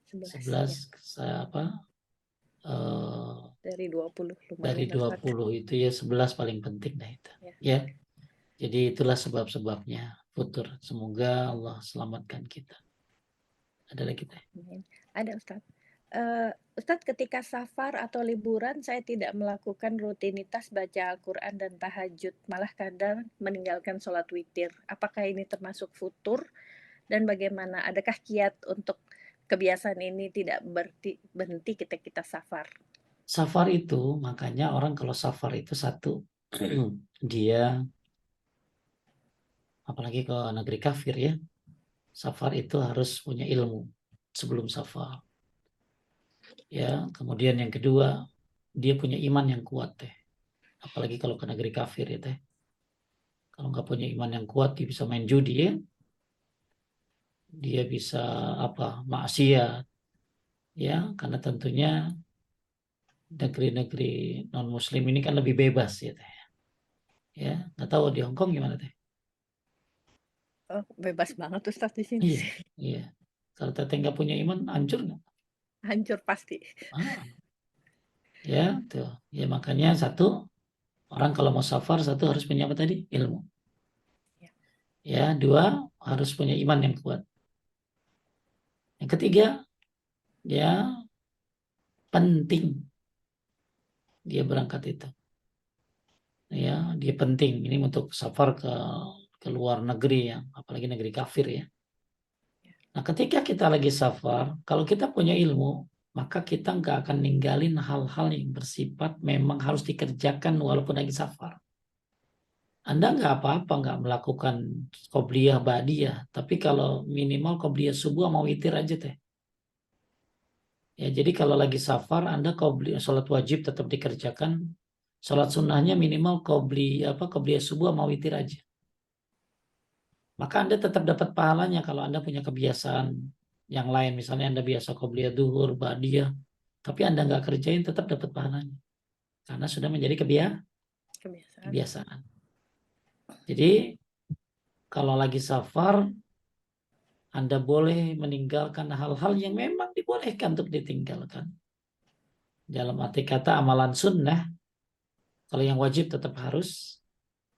11 11 ya. apa? Dari 20 Dari lumayan Ustadz. 20 itu ya 11 paling penting dah itu. Ya. Ya. Jadi itulah sebab-sebabnya futur. Semoga Allah selamatkan kita. Ada lagi teh? Ada Ustadz. Ustadz, ketika safar atau liburan saya tidak melakukan rutinitas baca Al-Quran dan tahajud, malah kadang meninggalkan sholat witir. Apakah ini termasuk futur? Dan bagaimana? Adakah kiat untuk kebiasaan ini tidak berhenti kita safar? Safar itu, makanya orang kalau safar itu satu, dia apalagi ke negeri kafir ya, safar itu harus punya ilmu sebelum safar. Ya, kemudian yang kedua, dia punya iman yang kuat teh. Apalagi kalau ke negeri kafir ya teh. Kalau nggak punya iman yang kuat, dia bisa main judi ya. Dia bisa maksiat ya, karena tentunya negeri-negeri non muslim ini kan lebih bebas ya teh. Ya, nggak tahu di Hong Kong gimana teh. Oh, bebas banget Ustadz di sini Iya, sih. iya. Kalau teteh nggak punya iman, hancur nggak? Hancur pasti. Ah, ya, tuh. Ya makanya satu, orang kalau mau safar, satu harus punya apa tadi? Ilmu. Ya. Ya, dua, harus punya iman yang kuat. Yang ketiga, ya penting dia berangkat itu. Ya, dia penting. Ini untuk safar ke luar negeri ya, apalagi negeri kafir ya. Nah, ketika kita lagi safar, kalau kita punya ilmu, maka kita nggak akan ninggalin hal-hal yang bersifat memang harus dikerjakan walaupun lagi safar. Anda nggak apa-apa nggak melakukan qobliyah ba'diyah, tapi kalau minimal qobliyah subuh mau witir aja teh. Ya, jadi kalau lagi safar Anda sholat wajib tetap dikerjakan, sholat sunnahnya minimal qobliyah subuh mau witir aja. Maka Anda tetap dapat pahalanya kalau Anda punya kebiasaan yang lain, misalnya Anda biasa qobliyah duhur, ba'diyah, tapi Anda nggak kerjain tetap dapat pahalanya. karena sudah menjadi Kebiasaan. kebiasaan. Jadi kalau lagi safar, Anda boleh meninggalkan hal-hal yang memang dibolehkan untuk ditinggalkan. Dalam arti kata amalan sunnah, kalau yang wajib tetap harus,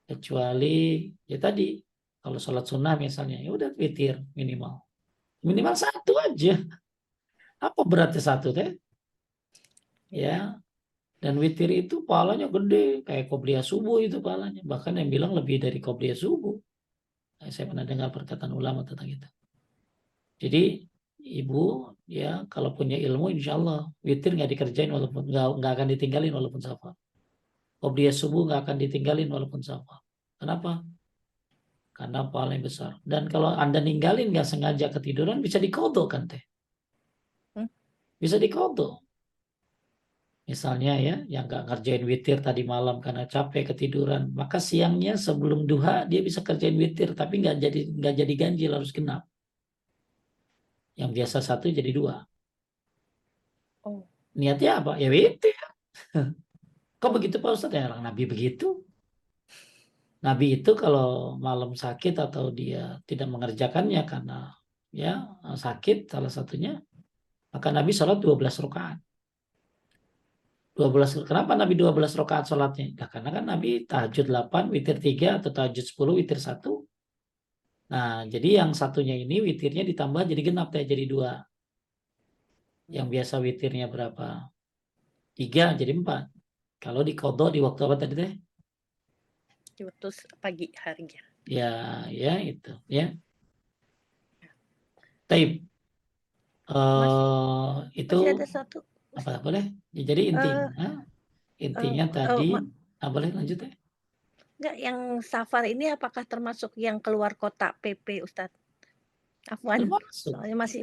kecuali ya tadi, kalau sholat sunnah misalnya, ya udah witir minimal. Minimal satu aja. Apa beratnya satu teh? Iya. Ya, dan witir itu pahalanya gede, kayak qobliyah subuh itu pahalanya. Bahkan yang bilang lebih dari qobliyah subuh. Saya pernah dengar perkataan ulama tentang itu. Jadi ibu ya kalau punya ilmu insya Allah witir nggak dikerjain walaupun nggak akan ditinggalin walaupun safar. Qobliyah subuh nggak akan ditinggalin walaupun safar. Kenapa? Karena paling besar. Dan kalau Anda ninggalin nggak sengaja ketiduran bisa dikodok kan teh. Hmm? Bisa dikodok. Misalnya ya, yang nggak ngerjain witir tadi malam karena capek ketiduran, maka siangnya sebelum duha dia bisa kerjain witir, tapi nggak jadi ganjil harus genap. Yang biasa satu jadi dua. Oh, Niatnya apa? Ya witir. Kok begitu Pak Ustadz? Ya orang Nabi begitu. Nabi itu kalau malam sakit atau dia tidak mengerjakannya karena ya sakit salah satunya, maka Nabi sholat 12 rakaat. 12, kenapa Nabi 12 rakaat sholatnya? Nah, karena kan Nabi tahajud 8, witir 3 atau tahajud 10, witir 1. Nah, jadi yang satunya ini witirnya ditambah jadi genap ya, jadi 2. Yang biasa witirnya berapa? 3 jadi 4. Kalau dikodok di waktu apa tadi teh? di waktu pagi harinya. Ya, ya itu ya. Taib. Masih Itu masih ada satu. apa boleh? Ya, jadi Eh, intinya tadi, boleh lanjut ya? enggak, yang safar ini apakah termasuk yang keluar kota PP Ustadz? Afwan, Termasuk, soalnya masih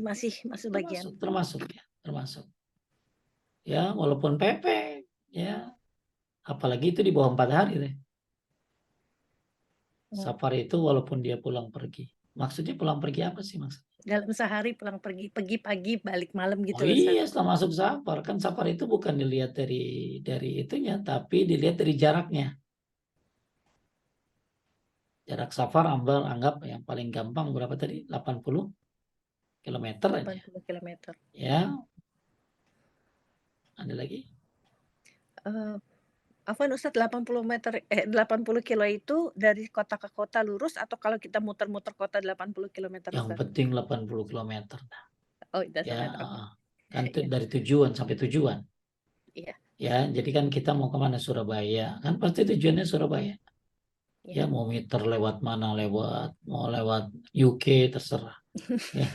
bagian. termasuk ya, termasuk. Ya, walaupun PP, ya, apalagi itu di bawah 4 hari deh. Oh, Safar itu walaupun dia pulang pergi. Maksudnya pulang pergi apa sih maksudnya? dalam sehari pulang pergi pagi balik malam Oh gitu loh iya, Ustadz. setelah masuk safar kan safar itu bukan dilihat dari itunya, tapi dilihat dari jaraknya. Jarak safar anggap yang paling gampang berapa tadi? 80 kilometer aja. 80 kilometer. Ya, ada lagi? Eh, Afwan Ustadz, 80 kilo itu dari kota ke kota lurus atau kalau kita muter-muter kota 80 kilometer Yang Ustadz? penting 80 kilometer. Oh, itu Ya, meter. Oke. kan Iya, dari tujuan sampai tujuan. iya, Ya, jadi kan kita mau kemana? Surabaya. Kan pasti tujuannya Surabaya. iya. Ya, mau meter lewat mana, mau lewat UK, terserah. Ya,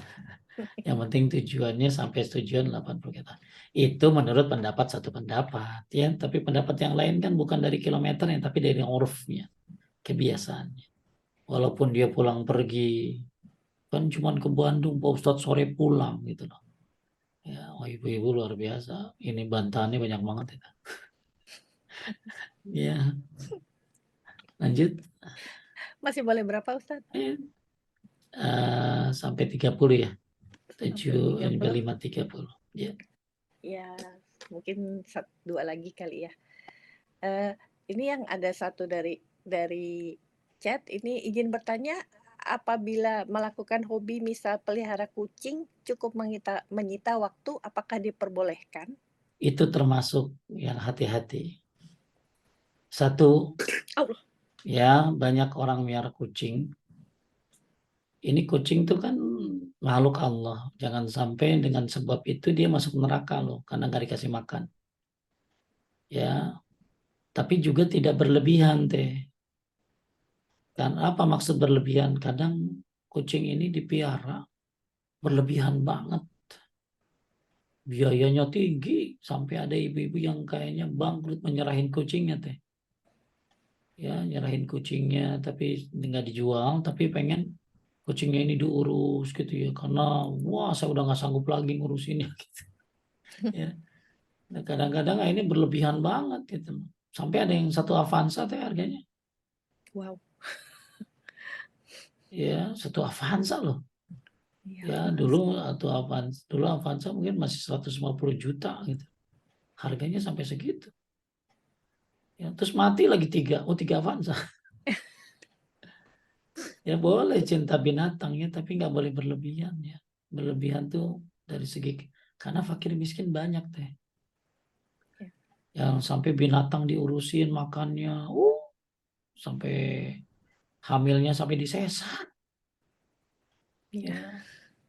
yang penting tujuannya sampai tujuan 80 km. Itu menurut pendapat satu pendapat. Ya, tapi pendapat yang lain kan bukan dari kilometernya, tapi dari urfnya, kebiasaannya. Walaupun dia pulang pergi, kan cuma ke Bandung, Pak Ustadz sore pulang gitu loh. Ya, oh ibu-ibu luar biasa. Ini bantahannya banyak banget itu. Ya, lanjut. Masih boleh berapa Ustadz? Sampai 30 ya. Sampai 7, 30. 5, 30. Ya. Ya, mungkin dua lagi kali ya. Eh, ini yang ada satu dari chat ini izin bertanya, apabila melakukan hobi misal pelihara kucing cukup menyita waktu, apakah diperbolehkan? Itu termasuk yang hati-hati. Satu, Allah. ya banyak orang miara kucing. Ini kucing itu kan makhluk Allah. Jangan sampai dengan sebab itu dia masuk neraka loh, karena nggak dikasih makan. Ya, tapi juga tidak berlebihan teh. Dan apa maksud berlebihan? Kadang kucing ini dipiara berlebihan banget. Biayanya tinggi sampai ada ibu-ibu yang kayaknya bangkrut menyerahin kucingnya teh. Ya, nyerahin kucingnya tapi nggak dijual, tapi pengen kucingnya ini diurus gitu ya karena wah saya udah nggak sanggup lagi ngurusinnya gitu ya. Nah, kadang-kadang ini berlebihan banget gitu. Sampai ada yang satu Avanza teh harganya. Wow. Ya, satu Avanza loh. Iya, Ya, dulu Avanza mungkin masih 150 juta gitu. Harganya sampai segitu. Ya, terus mati lagi 3, 3 Avanza. Ya boleh cinta binatang ya, tapi nggak boleh berlebihan ya. Berlebihan tuh dari segi, karena fakir miskin banyak teh. Ya. Yang sampai binatang diurusin makannya, sampai hamilnya sampai disesat. Ya. Ya,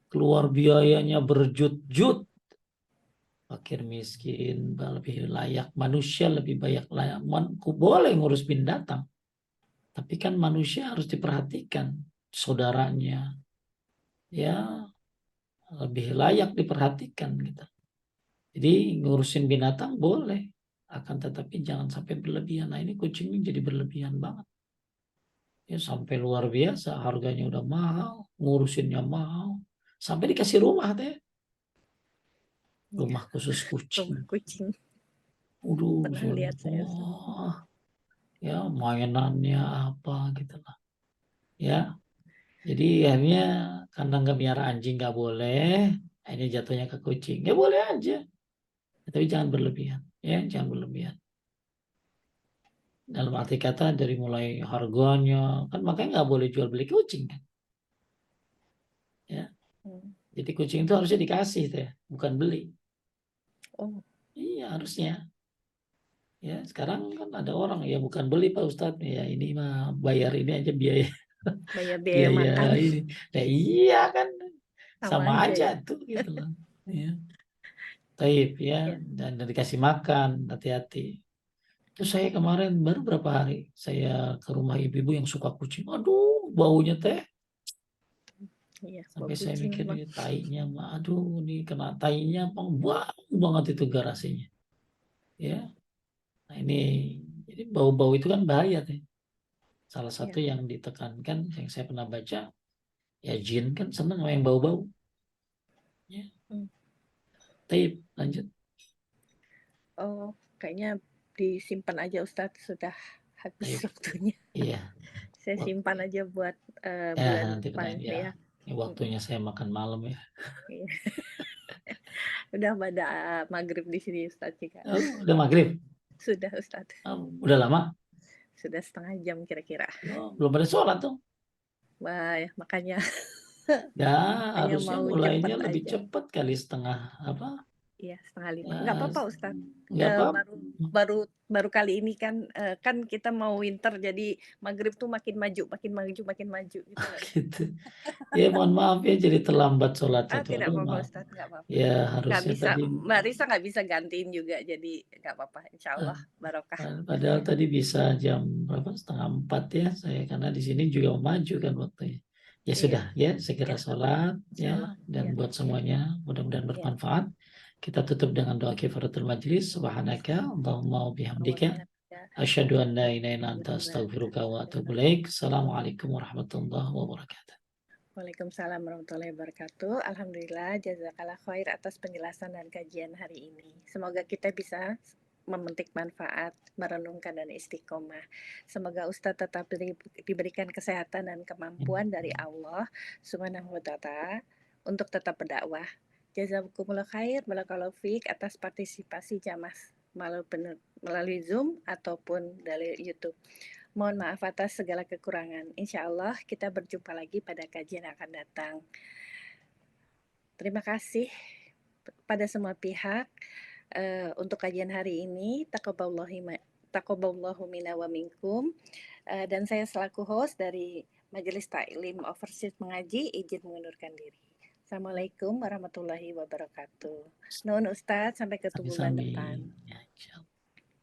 keluar biayanya berjut-jut. Fakir miskin lebih layak, manusia lebih banyak layak. Boleh ngurus binatang, tapi kan manusia harus diperhatikan, saudaranya, ya lebih layak diperhatikan gitu. Jadi ngurusin binatang boleh, akan tetapi jangan sampai berlebihan. Nah ini kucingnya jadi berlebihan banget. Ya sampai luar biasa, harganya udah mahal, ngurusinnya mahal, sampai dikasih rumah teh, Ya. rumah khusus kucing. Rumah kucing. Waduh, Pernah lihat saya, Ustaz. wah, ya mainannya apa gitu lah. Ya, jadi akhirnya karena nggak miara anjing nggak boleh, ini jatuhnya ke kucing. Ya boleh aja, tapi jangan berlebihan. Ya, jangan berlebihan. Dalam arti kata dari mulai harganya, kan makanya nggak boleh jual beli kucing kan. Ya, Hmm. jadi kucing itu harusnya dikasih teh, bukan beli. Oh, Iya harusnya. Ya sekarang kan ada orang ya bukan beli Pak Ustadz, ya ini mah bayar ini aja biaya bayar biaya biaya makan. ini. Nah, iya kan Sama sama aja aja ya. tuh gitu loh. Ya. Taib ya, Ya. dan dikasih makan, hati-hati. Terus saya kemarin baru berapa hari saya ke rumah ibu-ibu yang suka kucing. Aduh, baunya teh. Iya, bau Sampai saya kucing mikir emang. ini tainya, aduh, ini kena tainya, bang, bau banget itu garasinya. Ya, nah ini, jadi bau-bau itu kan bahaya teh. Salah satu Ya. yang ditekankan, yang saya pernah baca, ya jin kan seneng sama yang bau-bau. Ya, Hmm. taib, lanjut. Oh, kayaknya disimpan aja Ustadz, sudah habis Taib, waktunya. iya. Saya Waktu, simpan aja buat ya bulan nanti depan pertanyaan ya. ya. Ini Mm-mm. waktunya saya makan malam ya. Iya. Udah pada maghrib di sini Ustadz juga. Oh, udah maghrib. Sudah Ustadz. Oh, udah lama. Sudah setengah jam kira-kira. Oh, belum pada sholat tuh. Wah, ya, makanya Ya, makanya harusnya mau mulainya cepet lebih aja. cepat kali setengah apa? Iya, setengah lima. Nggak Ya, apa-apa Ustadz. nggak apa-apa. Baru baru baru kali ini kan kan kita mau winter jadi maghrib tuh makin maju, makin maju, makin maju gitu loh. Gitu. Ya mohon maaf ya jadi terlambat sholatnya Ah, tuh. tidak Aduh apa-apa maaf. Ustadz, nggak apa-apa. Ya Nggak harusnya bisa, tadi, Mbak Risa nggak bisa gantiin juga, jadi nggak apa-apa. Insya eh, Allah barokah. padahal tadi bisa jam berapa? Setengah 4 ya saya, karena di sini juga mau maju kan waktunya. Ya Iya, sudah ya, segera ya, sholat Insya ya, Allah. dan Ya, buat ya, semuanya mudah-mudahan ya. bermanfaat. Kita tutup dengan doa kifaratul majlis. Subhanaka Allahumma wa bihamdika asyhadu an la ilaha illa anta astaghfiruka wa atubu ilaik. Assalamualaikum warahmatullahi wabarakatuh. Waalaikumsalam warahmatullahi wabarakatuh. Alhamdulillah, jazakallah khair atas penjelasan dan kajian hari ini. Semoga kita bisa memetik manfaat, merenungkan dan istiqomah. Semoga Ustadz tetap diberikan kesehatan dan kemampuan dari Allah Subhanahu wa taala untuk tetap berdakwah. Jazakumullah khair, barakallahu fiik atas partisipasi jamaah melalui Zoom ataupun dari YouTube. Mohon maaf atas segala kekurangan. Insya Allah kita berjumpa lagi pada kajian yang akan datang. Terima kasih pada semua pihak untuk kajian hari ini. Taqabbalallahu minna wa minkum. Dan saya selaku host dari Majelis Taklim Overseas Mengaji izin mengundurkan diri. Assalamualaikum warahmatullahi wabarakatuh. Nuhun Ustadz, sampai ketemu bulan Sami-sami. depan.